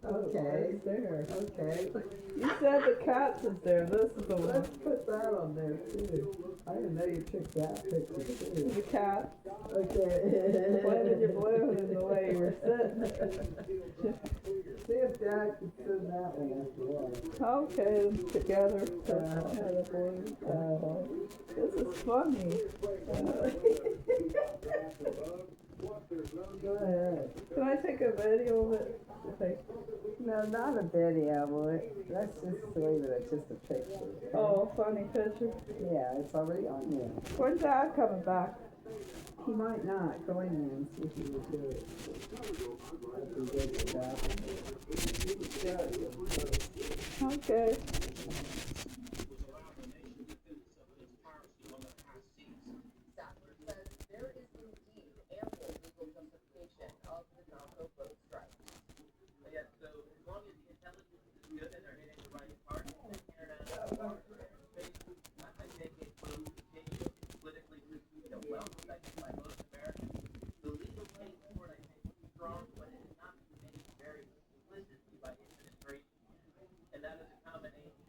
Okay. It's there. Okay. You said the cat's is there. This is the one. Let's put that on there too. I didn't know you took that picture too. The cat. Okay. Planted your balloon in the way you were sitting. See if Dad can send that one as well. Okay, together. This is funny. Go ahead. Can I take a video of it? Okay. No, not a video, boy. Let's just leave it as just a picture. Oh, funny picture. Yeah, it's already on there. When's Dad coming back? He might not. Go in there and see if he will do it. That's some good stuff. Okay. Sattler says there is indeed ample legal justification of the Narco boat strike. Yeah, so as long as the intelligence is good and they're hitting the right targets in international waters and airspace, I think it will continue politically well respected by most Americans. The legal case for it, I think, is strong, but it has not been made very explicitly by the administration. And that is a combination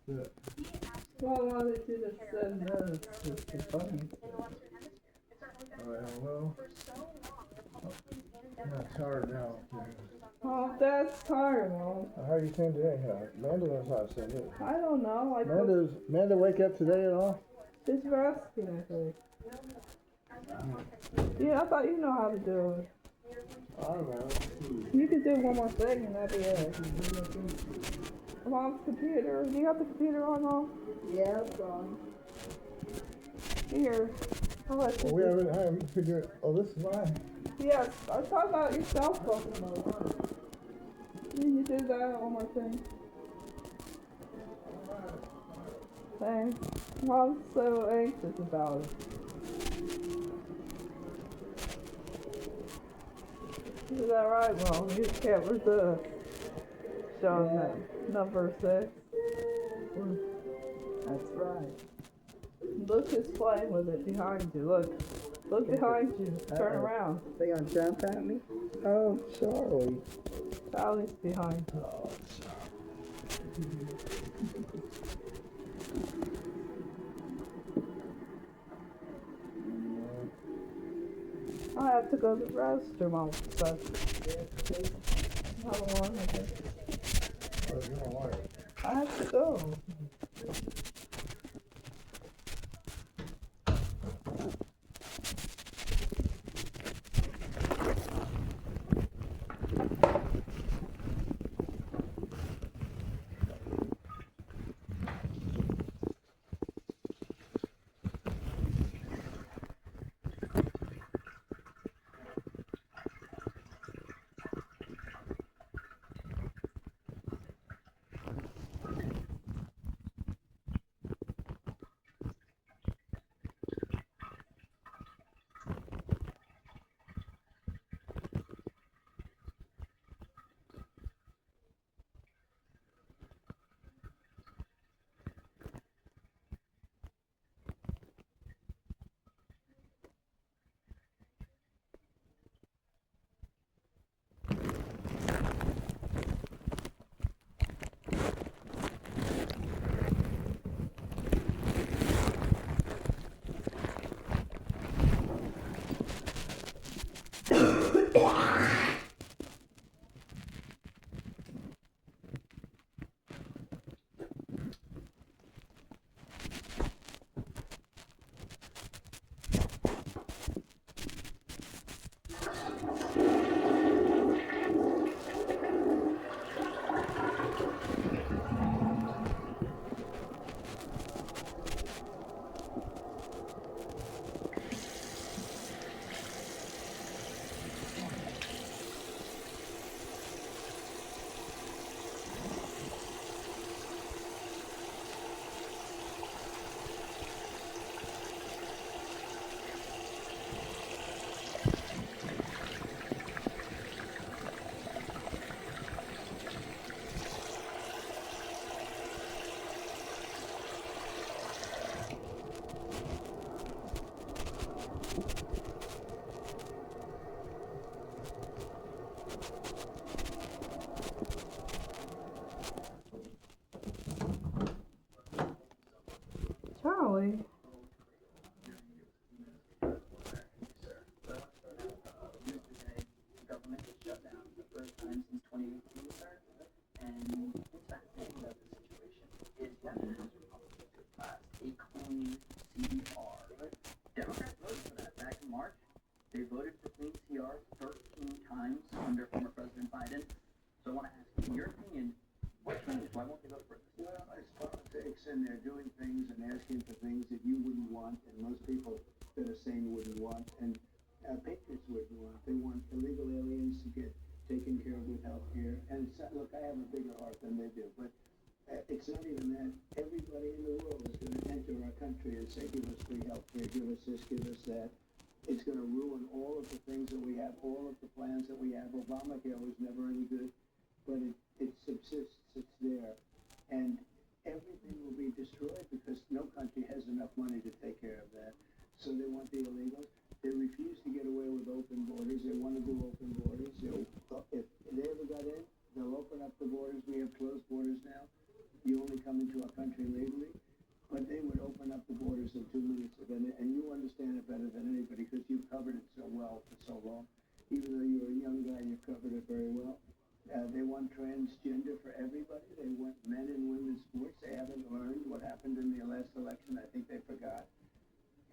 Good. Well, why did you just send this? It's the funny. Well, I'm not tired now. Oh, that's tired, Mom. How are you feeling today? Amanda knows how to send it. I don't know. Like, Amanda wake up today at all? she's resting, I think. Yeah, I thought you know how to do it. I don't know. You could do one more thing and that'd be it. Mom's computer. Do you have the computer on, Mom? Yeah, it's on. Here. I'll let you Well, do- I haven't figured. Oh, this is mine. Yes, I was talking about your cell phone. Can you do that one more thing? Thanks. Mom's so anxious about it. Is that right, Mom? You can't resist showing Yeah. that number 6. That's right. Luke is playing with it behind you. Look. Look behind you. Turn Uh-oh. around. They gonna jump at me? Oh, Charlie. Charlie's behind you. Oh, I have to go to the restroom all of a sudden. How long is it? oh, you don't like it. I have to go. Charlie. Government was shut down for the first time since 2018, sir. And what's fascinating about this situation is that the House Republicans have passed a clean CR. Democrats voted for that back in March. They voted for clean CR 13 times under former President Biden. So I want to ask you, in your opinion, what changed? Why won't they vote for this? Well, it's politics, and they're doing things and asking for things that you wouldn't want, and most people that are saying wouldn't want, and patriots wouldn't want. They want illegal aliens to get taken care of with health care. And it's not, look, I have a bigger heart than they do, but it's not even that. Everybody in the world is going to enter our country and say, give us free health care, give us this, give us that. It's going to ruin all of the things that we have, all of the plans that we have. Obamacare was never any good, but it subsists, it's there. And everything will be destroyed because no country has enough money to take care of that. So they want the illegals. They refuse to get away with open borders. They want to do open borders. If they ever got in, they'll open up the borders. We have closed borders now. You only to come into our country legally, but they would open up the borders in 2 minutes. And you understand it better than anybody because you've covered it so well for so long. Even though you're a young guy, you've covered it very well. They want transgender for everybody. They want men and women's sports. They haven't learned what happened in the last election. I think they forgot.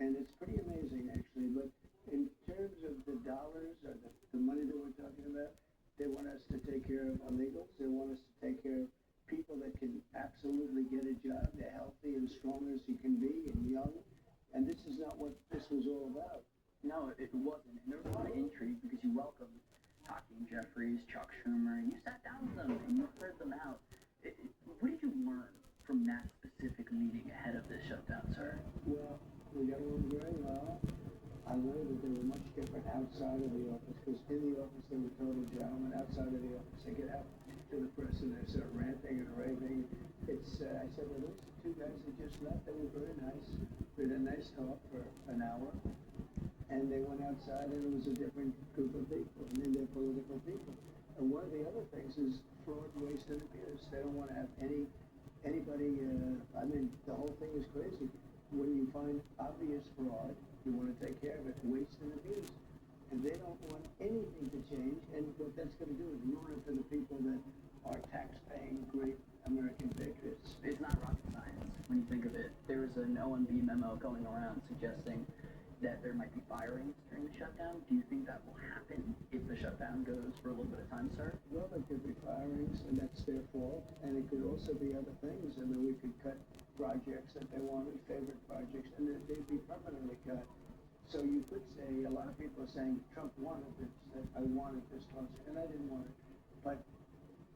And it's pretty amazing, actually. But in terms of the dollars or the money that we're talking about, they want us to take care of illegals. They want us to take care of people that can absolutely get a job. They're healthy and strong as you can be and young. And this is not what this was all about. No, it wasn't. And there was a lot of intrigue because you welcomed Hakeem Jeffries, Chuck Schumer, and you sat down with them and you heard them out. What did you learn from that specific meeting ahead of this shutdown, sir? Well, we got along very well. I learned that they were much different outside of the office because in the office they were total gentlemen. Outside of the office they get out to the press and they're sort of ranting and raving. I said, well, those two guys that just left, they were very nice. We had a nice talk for an hour. And they went outside and it was a different group of people, and then they're political people. And one of the other things is fraud, waste, and abuse. They don't want to have anybody, the whole thing is crazy. When you find obvious fraud, you want to take care of it, waste and abuse. And they don't want anything to change, and what that's going to do is ruin it for the people that are tax-paying, great American patriots. It's not rocket science when you think of it. There was an OMB memo going around suggesting that there might be firings during the shutdown. Do you think that will happen if the shutdown goes for a little bit of time, sir? Well, there could be firings, and that's their fault. And it could also be other things. I mean, we could cut projects that they wanted, favorite projects, and they'd be permanently cut. So you could say, a lot of people are saying, Trump wanted this, that I wanted this closer, and I didn't want it. But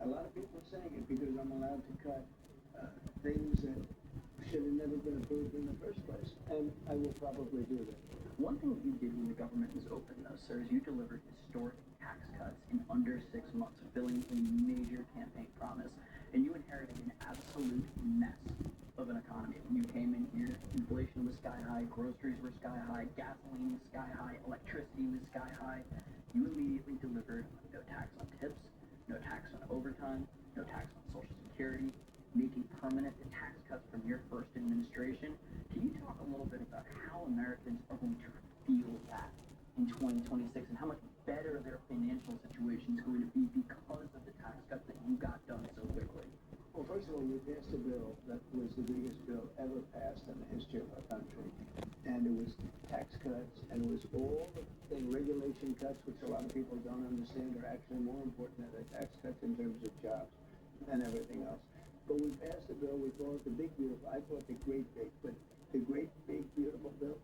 a lot of people are saying it because I'm allowed to cut things that should have never been approved in the first place. And I will probably do that. One thing you did when the government was open, though, sir, is you delivered historic tax cuts in under 6 months, fulfilling a major campaign promise. And you inherited an absolute mess of an economy. When you came in here, inflation was sky high, groceries were sky high, gasoline was sky high, electricity was sky high. You immediately delivered no tax on tips, no tax on overtime, no tax on Social Security, making permanent the tax cuts from your first administration. Can you talk a little bit about how Americans are going to feel that in 2026 and how much better their financial situation is going to be because of the tax cuts that you got done so quickly? Well, first of all, we passed a bill that was the biggest bill ever passed in the history of our country. And it was tax cuts, and it was all the regulation cuts, which a lot of people don't understand are actually more important than the tax cuts in terms of jobs and everything else. But we passed a bill, we call it the Big Beautiful, I call it the Great Big, but the Great Big Beautiful Bill.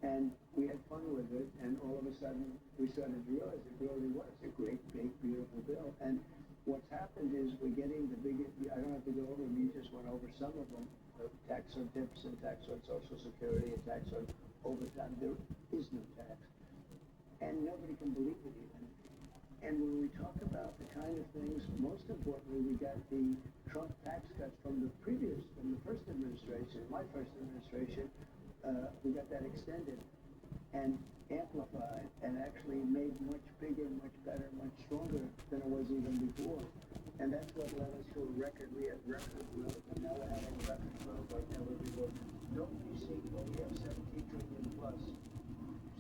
And we had fun with it, and all of a sudden we started to realize it really was a great, big, beautiful bill. And what's happened is we're getting the biggest, I don't have to go over them, you just went over some of them, tax on tips and tax on Social Security and tax on overtime. There is no tax. And nobody can believe it even. And when we talk about the kind of things, most importantly, we got the Trump tax cuts from the first administration, my first administration, we got that extended and amplified and actually made much bigger, much better, much stronger than it was even before. And that's what led us to a record. We had record growth, and now we're having record growth like never before. Nobody seen what we have 17 trillion plus. Just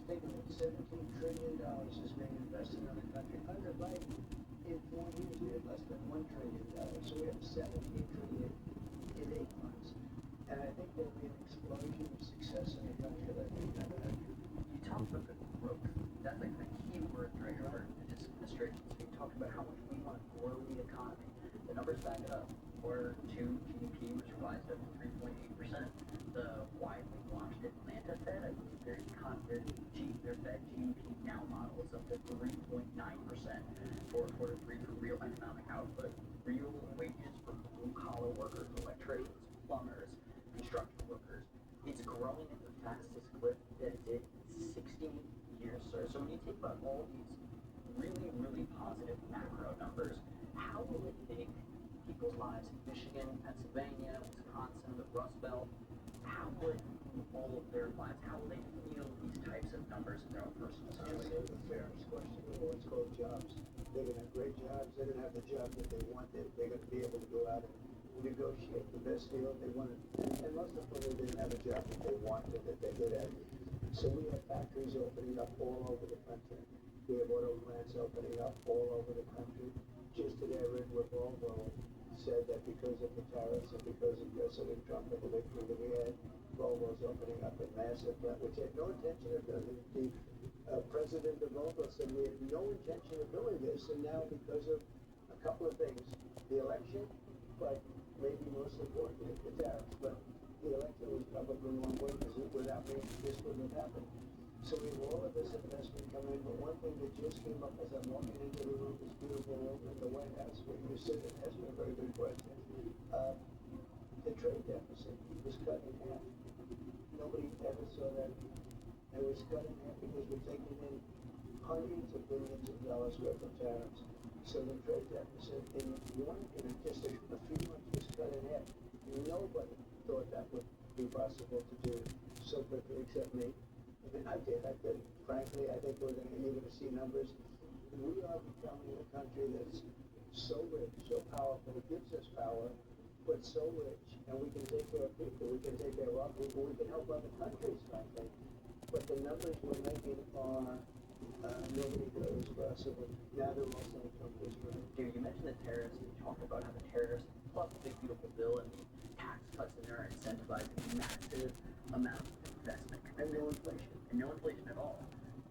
think of it, $17 trillion is being invested in the country. Under Biden, in 4 years, we had less than $1 trillion. So we have 17 trillion in 8 months. And I think there'll be an explosion of success in the country that we've never had. You talked about the growth. That's like the key word that I heard in this administration. So you talked about how much we want to grow the economy. The numbers back it up. Quarter 2 GDP was revised up to 3.8%. The widely watched Atlanta Fed, I believe their Fed GDP now model is up to 3.9% for quarter 3 for real economic output. Real wages for blue-collar workers, electricians, plumbers, construction workers, it's growing at the fastest clip that it did in 60 years, sir. So when you think about all these really, really positive macro numbers, how will it make people's lives in Michigan, Pennsylvania, Wisconsin, the Rust Belt, how would all of their lives, how will they feel these types of numbers in their own personal situation? That's the fairest question of all. It's called jobs. They're going to have great jobs. They're going to have the job that they wanted. They're going to be able to go out and negotiate the best deal. They wanted, and most of them didn't have a job that they wanted, that they good at. So we have factories opening up all over the country. We have auto plants opening up all over the country. Just today I read where Volvo said that because of the tariffs and because of President Trump and the victory that we had, Volvo's opening up a massive plant, which had no intention of doing it. The president of Volvo said we had no intention of doing this, and now because of a couple of things, the election, but maybe most importantly, the tariffs. But the election was probably one way, because without me, this wouldn't have happened. So we have all of this investment coming in, but one thing that just came up as I'm walking into the room, this beautiful room in the White House, where you sit and ask me a very good question. The trade deficit was cut in half. Nobody ever saw that. It was cut in half because we're taking in hundreds of billions of dollars worth of tariffs. So the trade deficit in just a few months was cut in half. Nobody thought that would be possible to do so quickly except me. I mean, I did. Frankly, I think you're going to see numbers. We are becoming a country that's so rich, so powerful. It gives us power, but so rich, and we can take care of people. We can take care of our people. We can help other countries, frankly. But the numbers we're making are nobody thought it was possible. Now they're all saying Trump was right. Dude, you mentioned the tariffs, and you talked about how the tariffs, plus the big beautiful bill and the tax cuts in there are incentivizing massive amounts of investment and no inflation. And no inflation at all.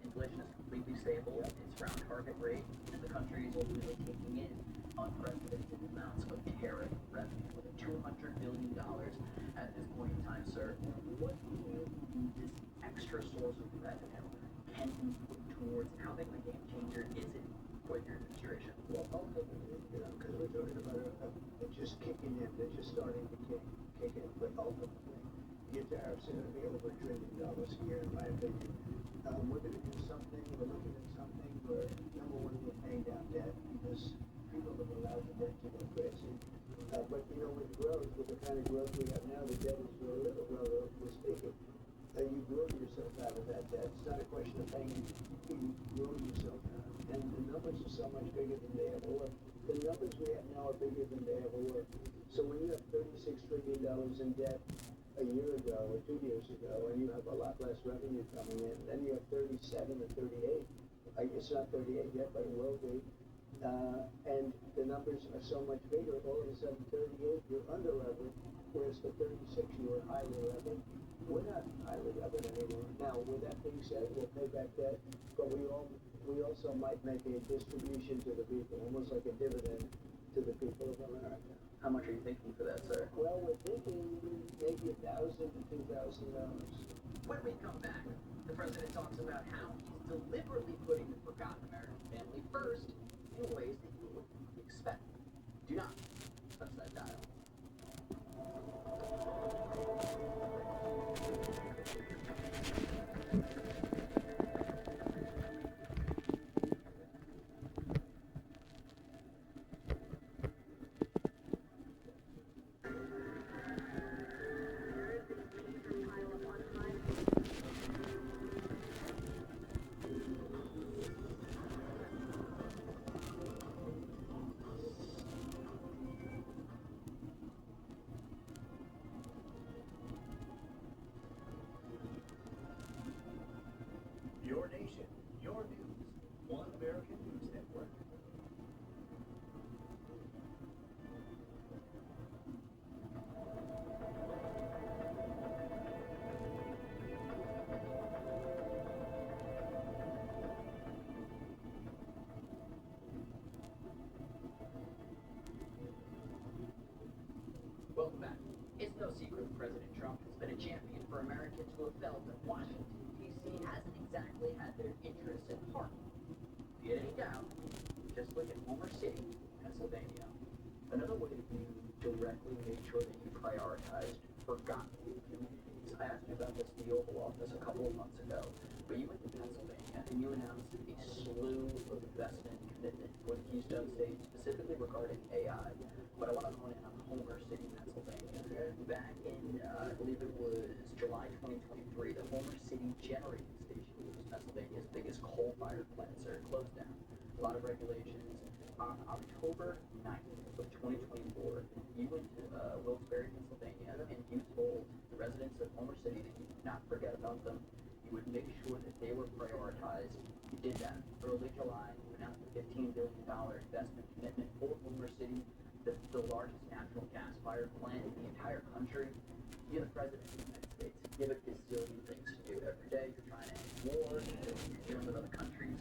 Inflation is completely stable, it's around target rate, and the country is ultimately taking in unprecedented amounts of tariff revenue. With $200 billion at this point in time, sir. What do you think this extra source of revenue can be put towards, and how big of a game changer is it for your administration? Well, ultimately, because we're talking about it just kicking in, they're just starting to kick in, but ultimately, your tariffs are going to be over $1 trillion a year, in my opinion. We're going to do something, we're looking at something where, number one, we're paying down debt, because people have allowed the debt to go crazy. But, with growth, with the kind of growth we have now, the debt is very little, relatively speaking. You grow yourself out of that debt. It's not a question of paying, you grow yourself out. And the numbers are so much bigger than they ever were. The numbers we have now are bigger than they ever were. So when you have $36 trillion in debt a year ago or 2 years ago, and you have a lot less revenue coming in, then you have 37 or 38. It's not 38 yet, but it will be. And the numbers are so much bigger. All of a sudden, 38, you're under levered, whereas for 36, you were highly levered. We're not highly levered anymore. Now, with that being said, we'll pay back debt, but we also might make a distribution to the people, almost like a dividend to the people of America. How much are you thinking for that, sir? Well, we're thinking maybe $1,000 to $2,000. When we come back, the president talks about how he's deliberately putting the forgotten American family first in ways that you wouldn't expect. Do not touch that dial. Your nation, your news. One American News Network. Welcome back. It's no secret President Trump has been a champion for Americans who have felt that Washington, D.C. hasn't exactly had their interests at heart. If you had any doubt, just look at Homer City, Pennsylvania. Another way that you directly made sure that you prioritized forgotten communities. I asked you about this in the Oval Office a couple of months ago, but you went to Pennsylvania and you announced a slew of investment commitment for the Keystone State, specifically regarding AI. But I want to hone in on Homer City, Pennsylvania. Back in, I believe it was July 2023, the Homer City Generating Station, which was Pennsylvania's biggest coal-fired plant, sir, closed down. A lot of regulations. On October 9th of 2024, you went to of them, you would make sure that they were prioritized. You did that. Early July, you announced a $15 billion investment commitment for Boomer City, the largest natural gas-fired plant in the entire country. You're the president of the United States. You have a gazillion things to do every day. You're trying to end war, you're dealing with other countries.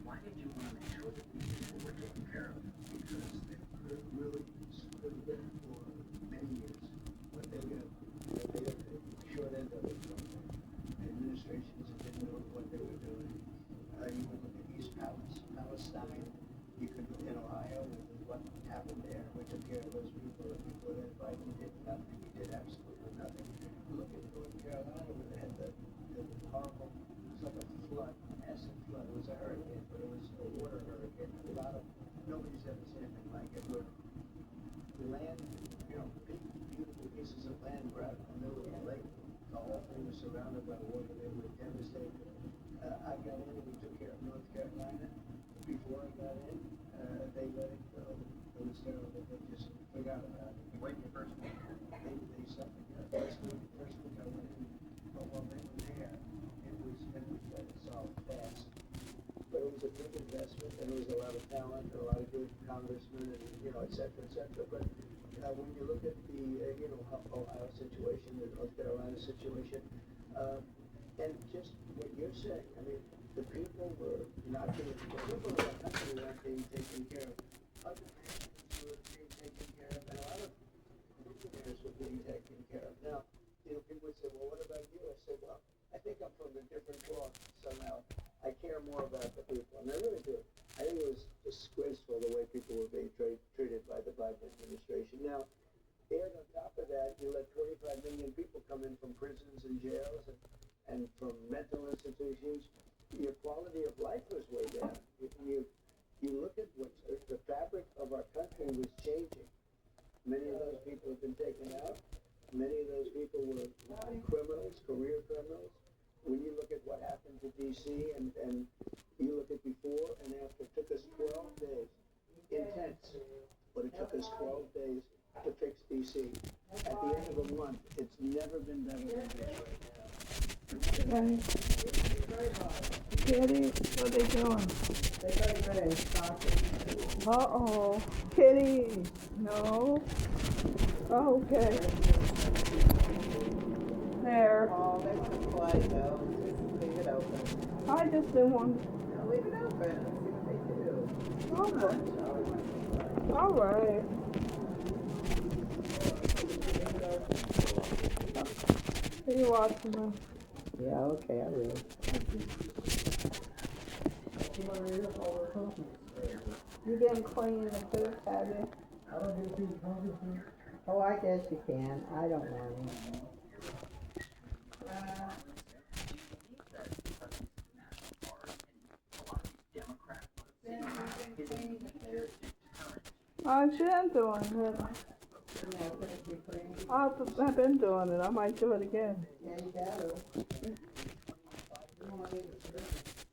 Why did you want to make sure that these people were taken care of? Because they were really supported for many years, but they got the short end of it from the administrations that didn't know what they were doing. You could look at East Palestine. You could look at Ohio and what happened there. We took care of those people, and before that, Biden did nothing. He did absolutely nothing. Look at North Carolina, where they had the horrible, it's like a flood, massive flood. It was a hurricane, but it was a water hurricane. Nobody's ever seen anything like it. Where the land, beautiful pieces of land were out in the middle of the lake. The whole thing was surrounded by water. They were devastated. I got in and we took care of North Carolina. Before I got in, they let it go. It was terrible. They just forgot about it. You went your first week. They suffered. First week I went in, but while they were there, it was solved fast. But it was a big investment, and there was a lot of talent, and a lot of good congressmen, and et cetera, et cetera. But when you look at the Ohio situation, the North Carolina situation, and just what you're saying, I mean, the people were not being, the people of our country weren't being taken care of. Other nations were being taken care of, and a lot of millionaires were being taken care of. Now, people would say, well, what about you? I said, well, I think I'm from a different cloth somehow. I care more about the people, and I really do. I think it was disgraceful the way people were being treated by the Biden administration. Now, and on top of that, you let 25 million people come in from prisons and jails and from mental institutions. Your quality of life was way down. You look at what the fabric of our country was changing. Many of those people have been taken out. Many of those people were criminals, career criminals. When you look at what happened to D.C. and you look at before and after, it took us 12 days, intense, but it took us 12 days to fix D.C. At the end of a month, it's never been better than this right now. Kitty, what are they doing? They're getting ready to stop it. Uh-oh. Kitty, no. Oh, okay. There. Oh, they want to play though. Just leave it open. I just didn't want. No, leave it open and see what they do. All right. All right. Are you watching them? Yeah, okay, I will. You didn't clean the food, have you? I don't get to see the conference. Oh, I guess you can. I don't want it. I am doing it. I've been doing it. I might do it again. Yeah, you gotta.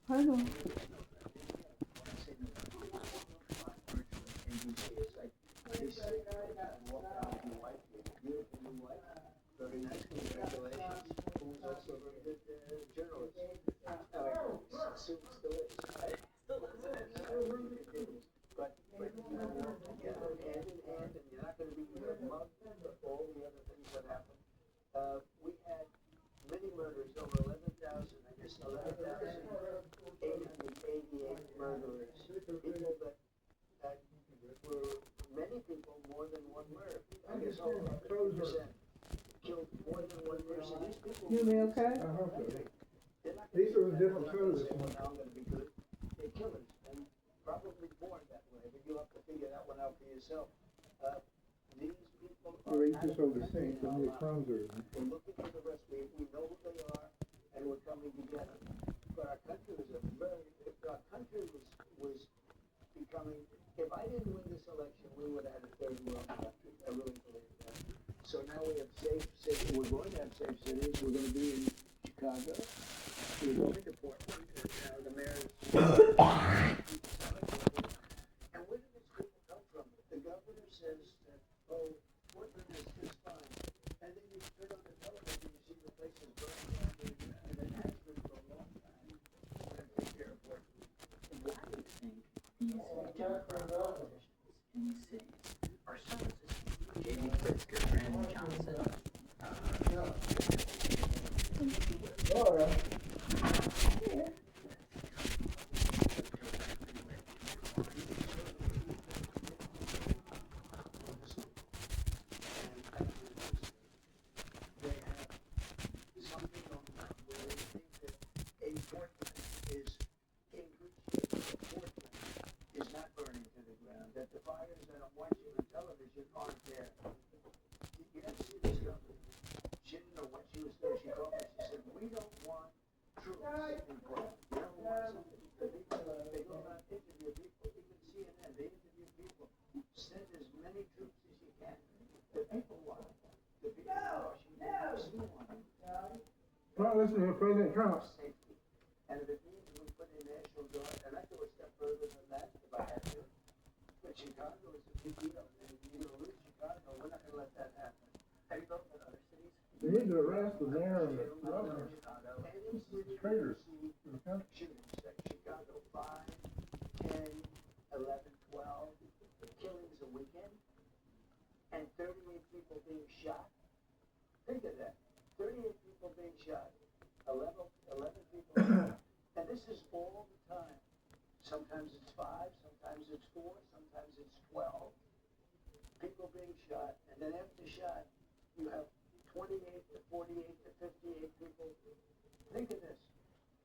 I know. Very nice, congratulations. Who was also a very good journalist. Still is, right? But you know, work together hand in hand, and you're not going to be mugged for all the other things that happen. We had many murders, over 11,000, I guess 11,888 murderers. People that were many people, more than one murder. I guess over 30% killed more than one person. These people. You be okay? I hope so. They're not These are different colors. colors. Well, now I'm going to be good. They're killers, and probably born that way, but you'll have to figure that one out for yourself. These people are Well, they just so distinct, and the crumbs are. we're looking for the rest. We know who they are, and we're coming together. But our country was was becoming. If I didn't win this election, we would have had a third world country. I really believe that. So now we have safe cities. We're going to have safe cities. We're going to be in Chicago. We're going to Portland. And the mayor's. And where do these people come from? The governor says that, oh, Portland is fine. And then you turn on the television, you see the places burning down, and Democrat politicians in these cities are services. J.B. Pritzker, Brandon Johnson, Laura. Something on top where they think that a Portland is in good shape, Portland is not burning to the ground, that the fires that I'm watching on television aren't there. You have to see this government. She didn't know what she was doing. She called me. She said, "We don't want troops in Portland. We don't want something." The people, they go around interview people, even CNN, they interview people. Send as many troops as you can. The people want it. The people in Washington, D.C. want it. Not listening to President Trump. Safety. And if it means we put in National Guard, and I go a step further than that if I had to. But Chicago is a big deal. And if you're going to lose Chicago, we're not going to let that happen. Have you looked at other cities? They need to arrest the mayor and the governor. Chicago. Traitors. Shootings like Chicago, 5, 10, 11, 12 killings a weekend, and 38 people being shot. Think of that. 38 people being shot. 11 people shot. And this is all the time. Sometimes it's 5, sometimes it's 4, sometimes it's 12. People being shot. And then after shot, you have 28 to 48 to 58 people. Think of this.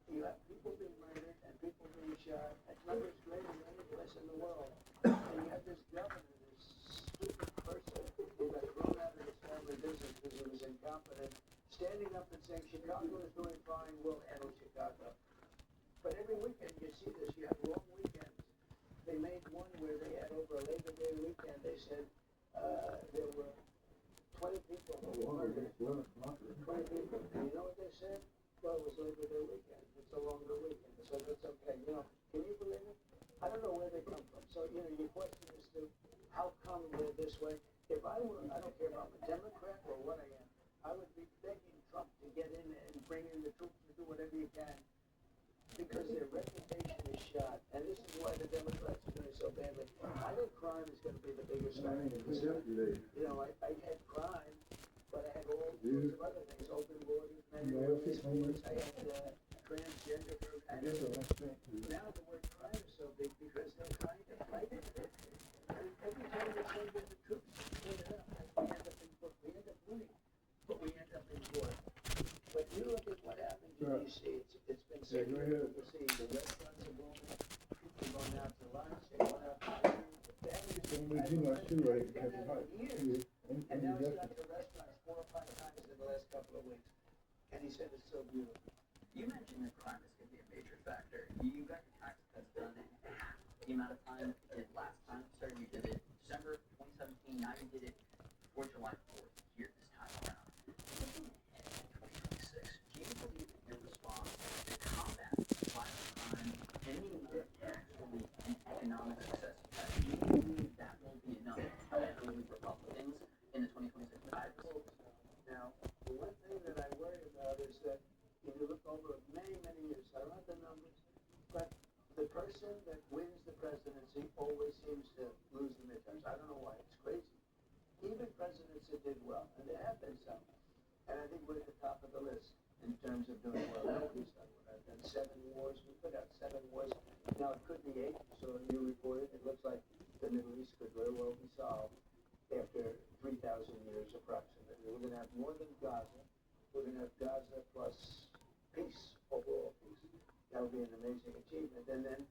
You have people being murdered and people being shot at numbers greater than any place in the world. And you have this governor, this stupid person who got thrown out of his family business because he was incompetent, standing up and saying, Chicago is doing fine, we'll handle Chicago. But every weekend you see this, you have long weekends. They made one where they had over a Labor Day weekend, they said there were 20 people who were murdered. 20 people. And you know what they said? Well, it was Labor Day weekend. It's a longer weekend, so that's okay. You know, can you believe it? I don't know where they come from. So, you know, your question is to how come we're this way? If I were, I don't care if I'm a Democrat or what I am, I would be begging Trump to get in and bring in the troops and do whatever you can because their reputation is shot. And this is why the Democrats are doing so badly. I think crime is going to be the biggest factor in this country. You know, I had crime, but I had all sorts of other things, open borders, mental sports, I had transgender groups. Now the word crime is so big because they're trying to fight it. And every time they send in the troops, we end up winning, but we end up in court. But you look at what happened in D.C., it's been said to see the restaurants are booming, people are going out to lunch, they're going out to dinner, the families Don't be too much too late because it's hot. and now he's got to restaurants 4 or 5 times in the last couple of weeks. And he said it's so beautiful. You mentioned that crime is going to be a major factor. You got your tax cuts done in half the amount of time you did last time. So you did it December 2017. Now you did it before July 4th here this time around. Looking ahead to 2026, do you believe that your response to combat violent crime and meaning that tax will be an economic success? Do you believe that will be enough to move Republicans in the 2026 cycle? Now, the one thing that I worry about is that if you look over many, many years, I don't have the numbers, but the person that wins the presidency always seems to lose the midterms. I don't know why. It's crazy. Even presidents that did well, and there have been some, and I think we're at the top of the list in terms of doing well. Nobody's done what I've done. 7 wars. We put out 7 wars. Now, it could be 8. So you reported it looks like the Middle East could very well be solved after 3,000 years approximately. We're going to have more than Gaza. We're going to have Gaza plus peace, overall peace. That would be an amazing achievement. And then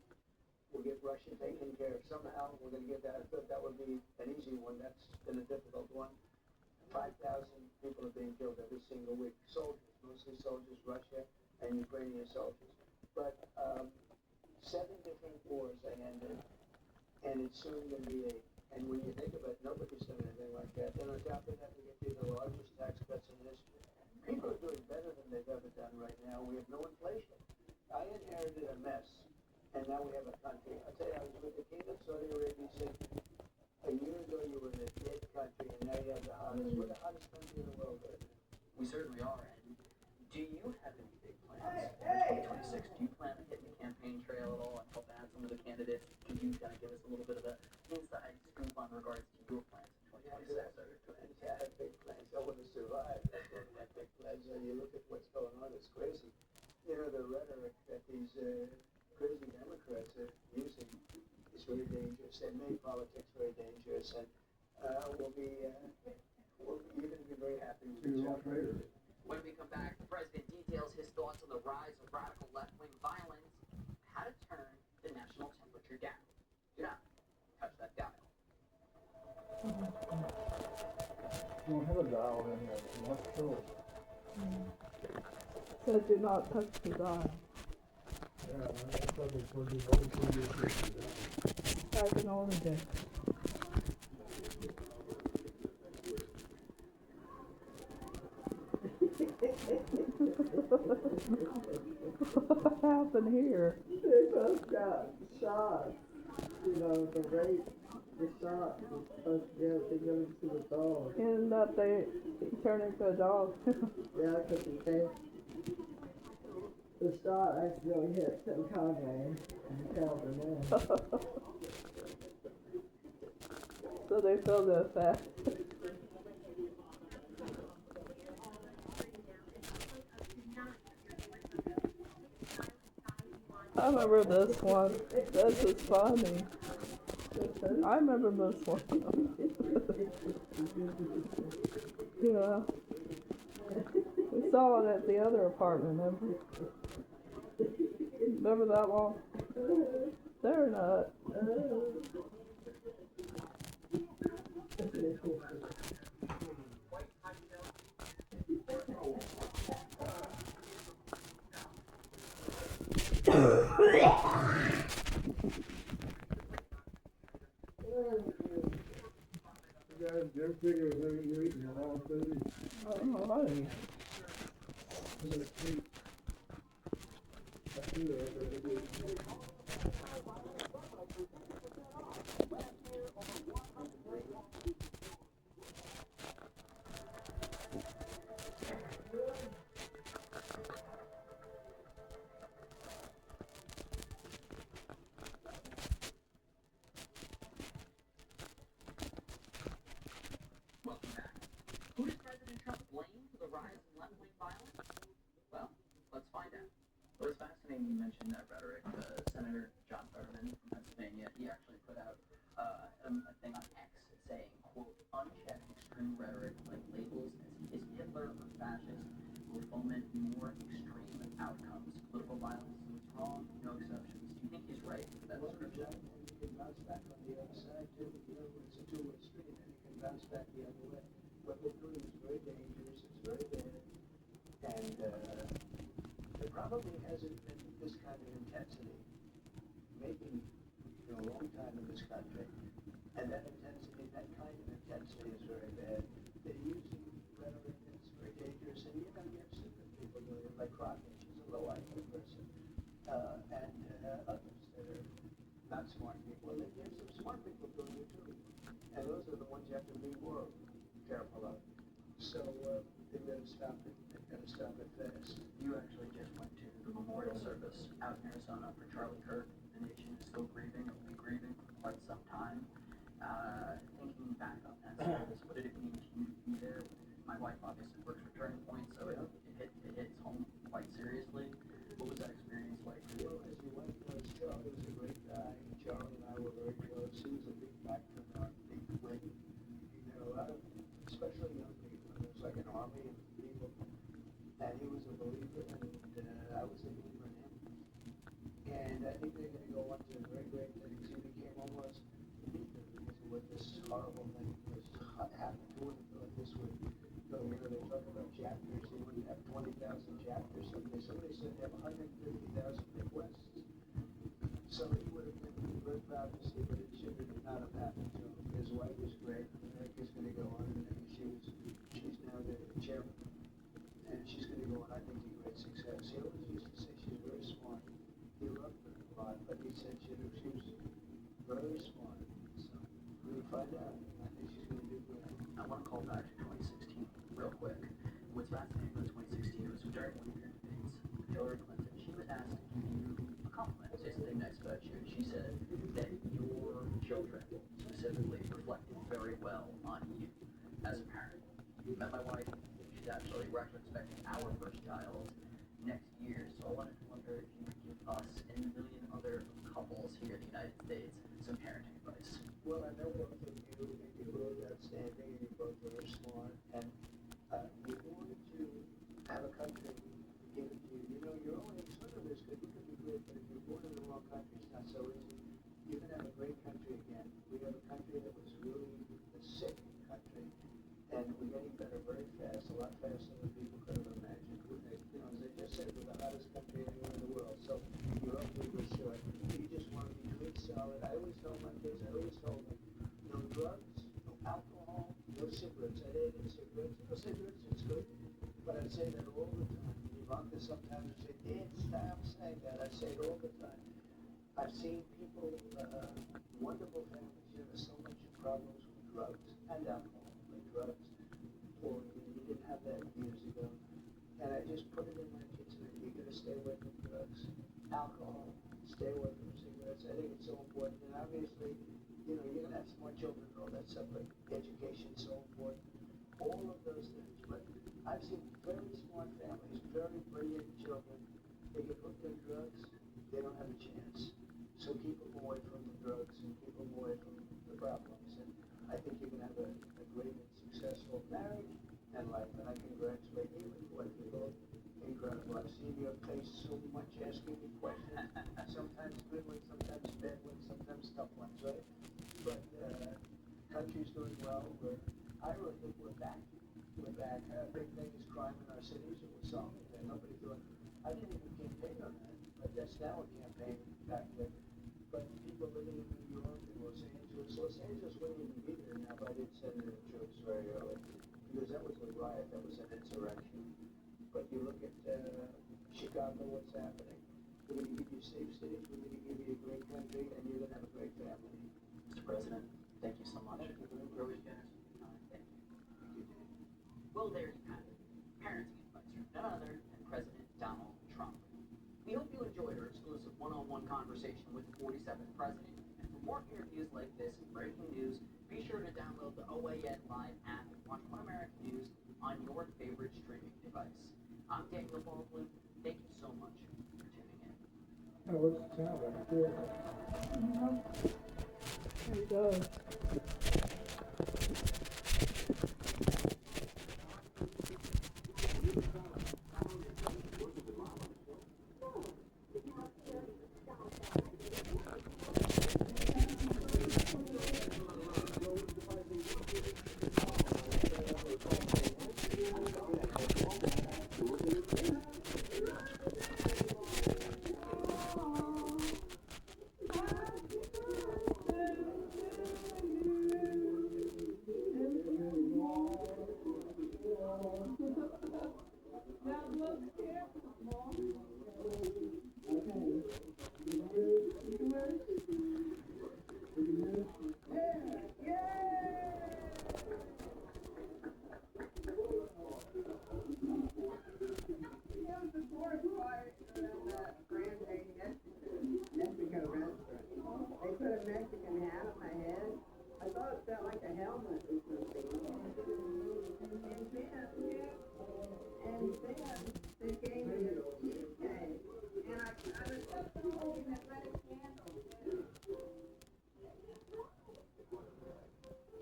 we'll get Russia taken care of somehow. We're going to get that. I thought that would be an easy one. That's been a difficult one. 5,000 people are being killed every single week. Soldiers, mostly soldiers, Russia and Ukrainian soldiers. But 7 different wars I ended, and it's soon going to be 8. And when you think about it, nobody's done anything like that. Then on top of that, we get the largest tax cuts in history. People are doing better than they've ever done right now. We have no inflation. I inherited a mess, and now we have a country. I'll tell you, I was with the King of Saudi Arabia. He said, a year ago you were in a dead country, and now you have the hottest. We're the hottest country in the world right now. We certainly are. And do you have any big plans for 2026? Do you plan on hitting the campaign trail at all and help out some of the candidates? Could you kind of give us a little very happy with You're the all traders. When we come back, the president details his thoughts on the rise of radical left-wing violence, how to turn the national temperature down. Do not touch that dial. You don't have a dial in there, you must kill it. So do not touch the dial. Yeah, I thought they told you always when you push the dial. Back in older days. What happened here? They both got shots. You know, the rape, the shot was supposed to be able to give him to the dog. Ended up he turned into a dog. Yeah, because the shot accidentally hit Tim Conway and killed him in. So they feel the effect. I remember this one. This is funny. I remember this one. Yeah. We saw it at the other apartment, remember? Remember that one? They're not. You guys, their figure was you're eating a lot of food. Alright. Welcome back. Who does President Trump blame for the rise in left-wing violence? Well, let's find out. It was fascinating you mentioned that rhetoric. Senator John Fetterman from Pennsylvania, he actually put out a thing on X saying, quote, unchecked extreme rhetoric like labels as Hitler or fascist will foment more extreme outcomes. Political violence is wrong, no exceptions. Do you think he's right with that description? You can bounce back on the other side too. You know, it's a two-way street, and you can bounce back the other way. What they're doing is very dangerous. It's very bad, and there probably hasn't been this kind of intensity, maybe in a long time in this country. And that intensity, that kind of intensity, is very bad. They're using rhetoric that's very dangerous, and you have stupid people doing it, like Crockett. She's a low-IQ person, and others that are not smart people. And there's some smart people doing it too. And those are the ones you have to be more careful of. So they've got to stop it. They've got to stop it fast. You actually just went to the memorial service out in Arizona for Charlie Kirk. The nation is still grieving. It will be grieving for quite some time. Thinking back on that service, what did it mean to you to be there? My wife obviously works for Turning Point, so it hits home quite seriously. What was that experience like for you? Well, as your wife knows, Charlie was a great guy. Charlie and I were very close. He was a big factor in our big win. You know, especially young people. It was like an army of people. And he was a believer, and I was a believer in him. And I think they're going to go on to very great things. He became almost a leader because of what this horrible thing was happened to him. Thought this would go, you know, they talk about chapters. He wouldn't have 20,000 chapters. Somebody said they have 150,000 requests. So he would have been very proud to see, but it should have not have happened to him. His wife is great. America's going to go on, and she's now the chairman. And she's going to go on, I think, to great success. He always used to say she's very smart. He loved her a lot, but he said she was very smart. So we'll find out. I think she's going to do good. I want to call back to 2016 real quick. What's fascinating about 2016 was during one of your debates, Hillary Clinton, she was asked to give you a compliment, say something nice about you, and she said that your children specifically reflected very well on you as a parent. You met my wife. We're actually expecting our first child next year, so I wanted to wonder if you could give us and a million other couples here in the United States some parenting advice. Well, I know both of you, and you're both outstanding, and you're both very smart, and lot faster than people could have imagined. You know, as I just said, we're the hottest country anywhere in the world, so you're up to a good start. You just want to be good, solid. I always tell my kids, I always told them, no drugs, no alcohol, no cigarettes. I hated cigarettes. No cigarettes, it's good. But I say that all the time. Ivanka sometimes will say, Dad, stop saying that. I say it all the time. I've seen people, wonderful families, there are so much problems with drugs and alcohol, like drugs, or you didn't have that years ago. And I just put it in my kids' head, you're gonna stay away from drugs, alcohol, stay away from cigarettes. I think it's so important, and obviously, you know, you're gonna have smart children and all that stuff, but education's so important, all of those things. But I've seen very smart families, very brilliant children, they get hooked on drugs, they don't have a chance. So keep them away from the drugs and keep them away from the problems. And I think you're going to have a great and successful marriage and life. And I congratulate you and what you both incredible. I've seen your face so much asking me questions. Sometimes good ones, sometimes bad ones, sometimes tough ones, right? But country's doing well. I really think we're back. We're back. Big thing is crime in our cities, and we're solving that. Nobody doing. I didn't even campaign on that, but that's now a campaign back there. But people living in New York and Los Angeles wouldn't even be there now if I didn't send in the troops very early, because that was a riot, that was an insurrection. But you look at Chicago, what's happening. We're going to give you safe cities, we're going to give you a great country, and you're going to have a great family. Mr. President, thank you so much. Thank you. Thank you. Well, there you have it. Parenting advice from none other than President Donald Trump. We hope you enjoyed our exclusive one-on-one conversation with the 47th president. And for more interviews like this and breaking news, be sure to download the OAN Live app and watch One American News on your favorite streaming device. I'm Daniel Baldwin. Thank you so much for tuning in. Oh, what's the sound like? There you go.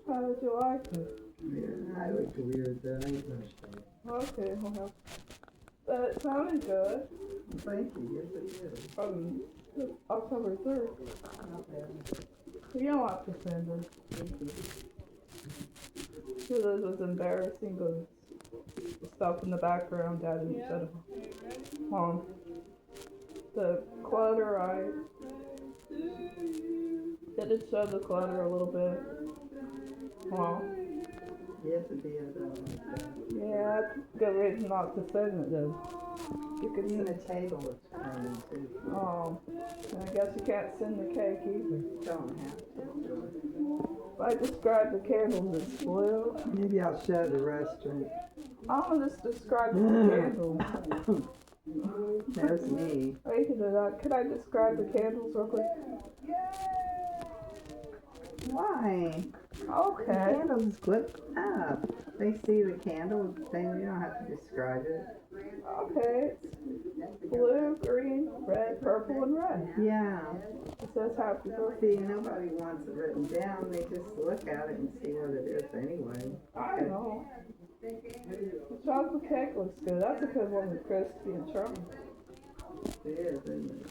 How did you like it? Yeah, I looked weird though. I ain't understand. Okay, well, it sounded good. Thank you. Yes, it is. From October 3rd. Not bad. You don't have to send it. This was embarrassing, but the stuff in the background that instead of the clutter, did it show the clutter a little bit? Yes, it did. Yeah, that's a good reason not to send it then. You could Even send the table is turning too. I guess you can't send the cake either. Don't have to. If I describe the candles as blue, Maybe I'll show the restaurant. I'll just describe the candles. There's me. Wait, could I describe the candles real quick? Why? The Okay. candles lit up. They see the candle, then you don't have to describe it. Okay. It's blue, green, red, purple, and red. Yeah. It says happy birthday. See, nobody wants it written down. They just look at it and see what it is anyway. I know. The chocolate cake looks good. That's a good one with crispy and charming. It is, isn't it?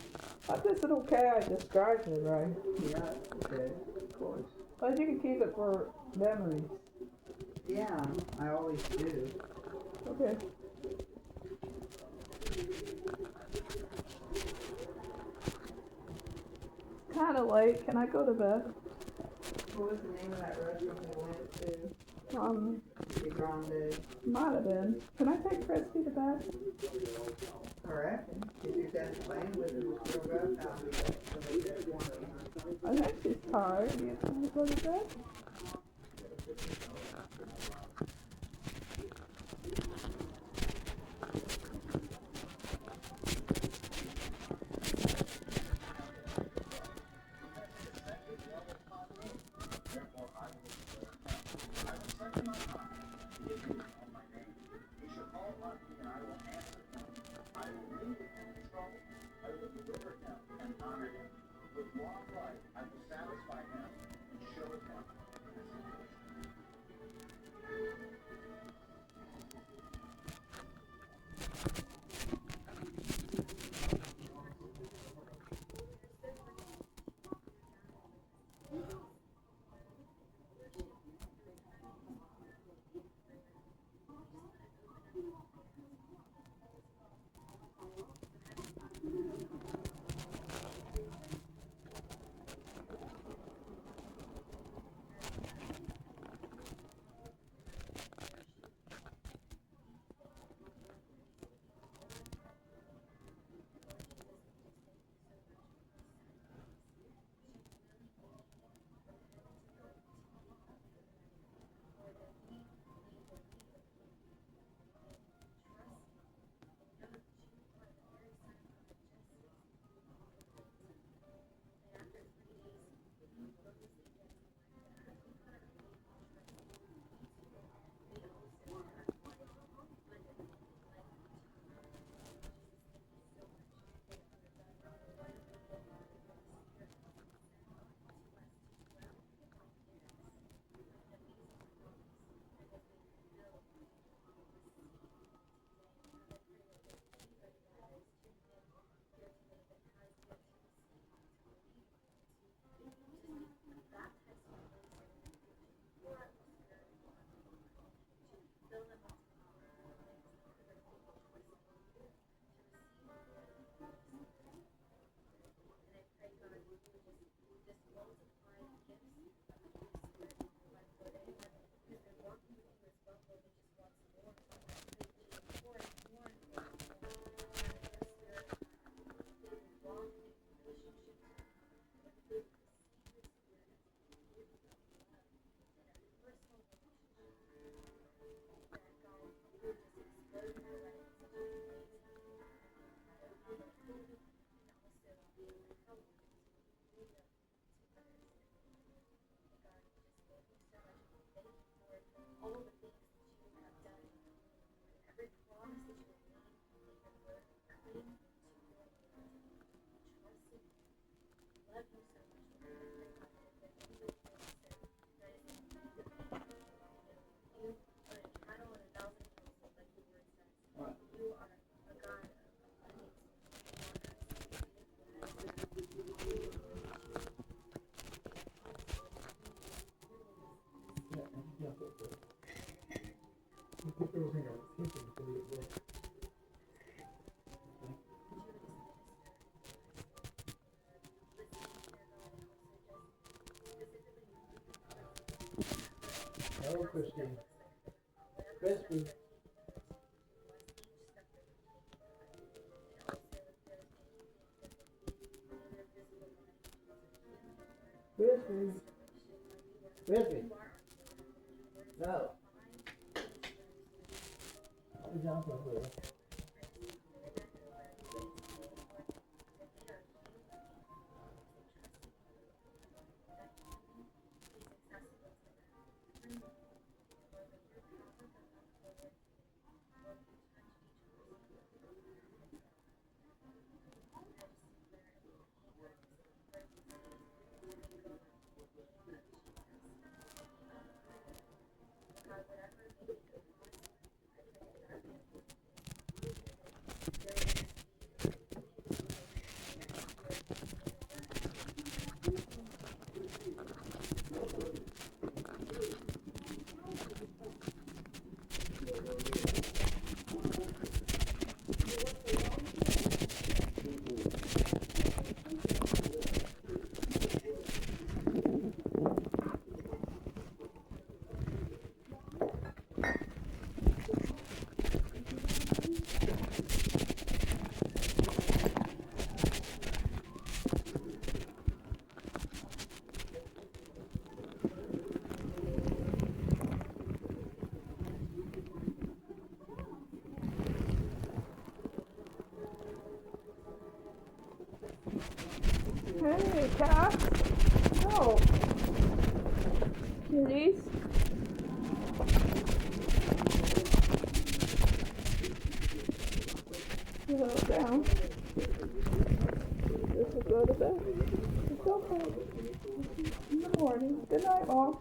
I guess it's okay I described it right. Yeah, okay. Of course. But you can keep it for memories. Yeah, I always do. Okay. It's kind of late. Can I go to bed? What was the name of that restaurant we went to? The Grande. Might have been. Can I take Christy to bed? I reckon. If you're done playing with her, she'll go down. I think she's tired. Do you want to go to bed? Hello, Christine. Crispy. Crispy. Crispy. No. I'll be down for a little. Hey, cats. No. Kitties. Settle down. This will go to bed. It's okay. In the morning. Good night, Mom.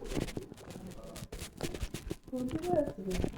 Go to bed today.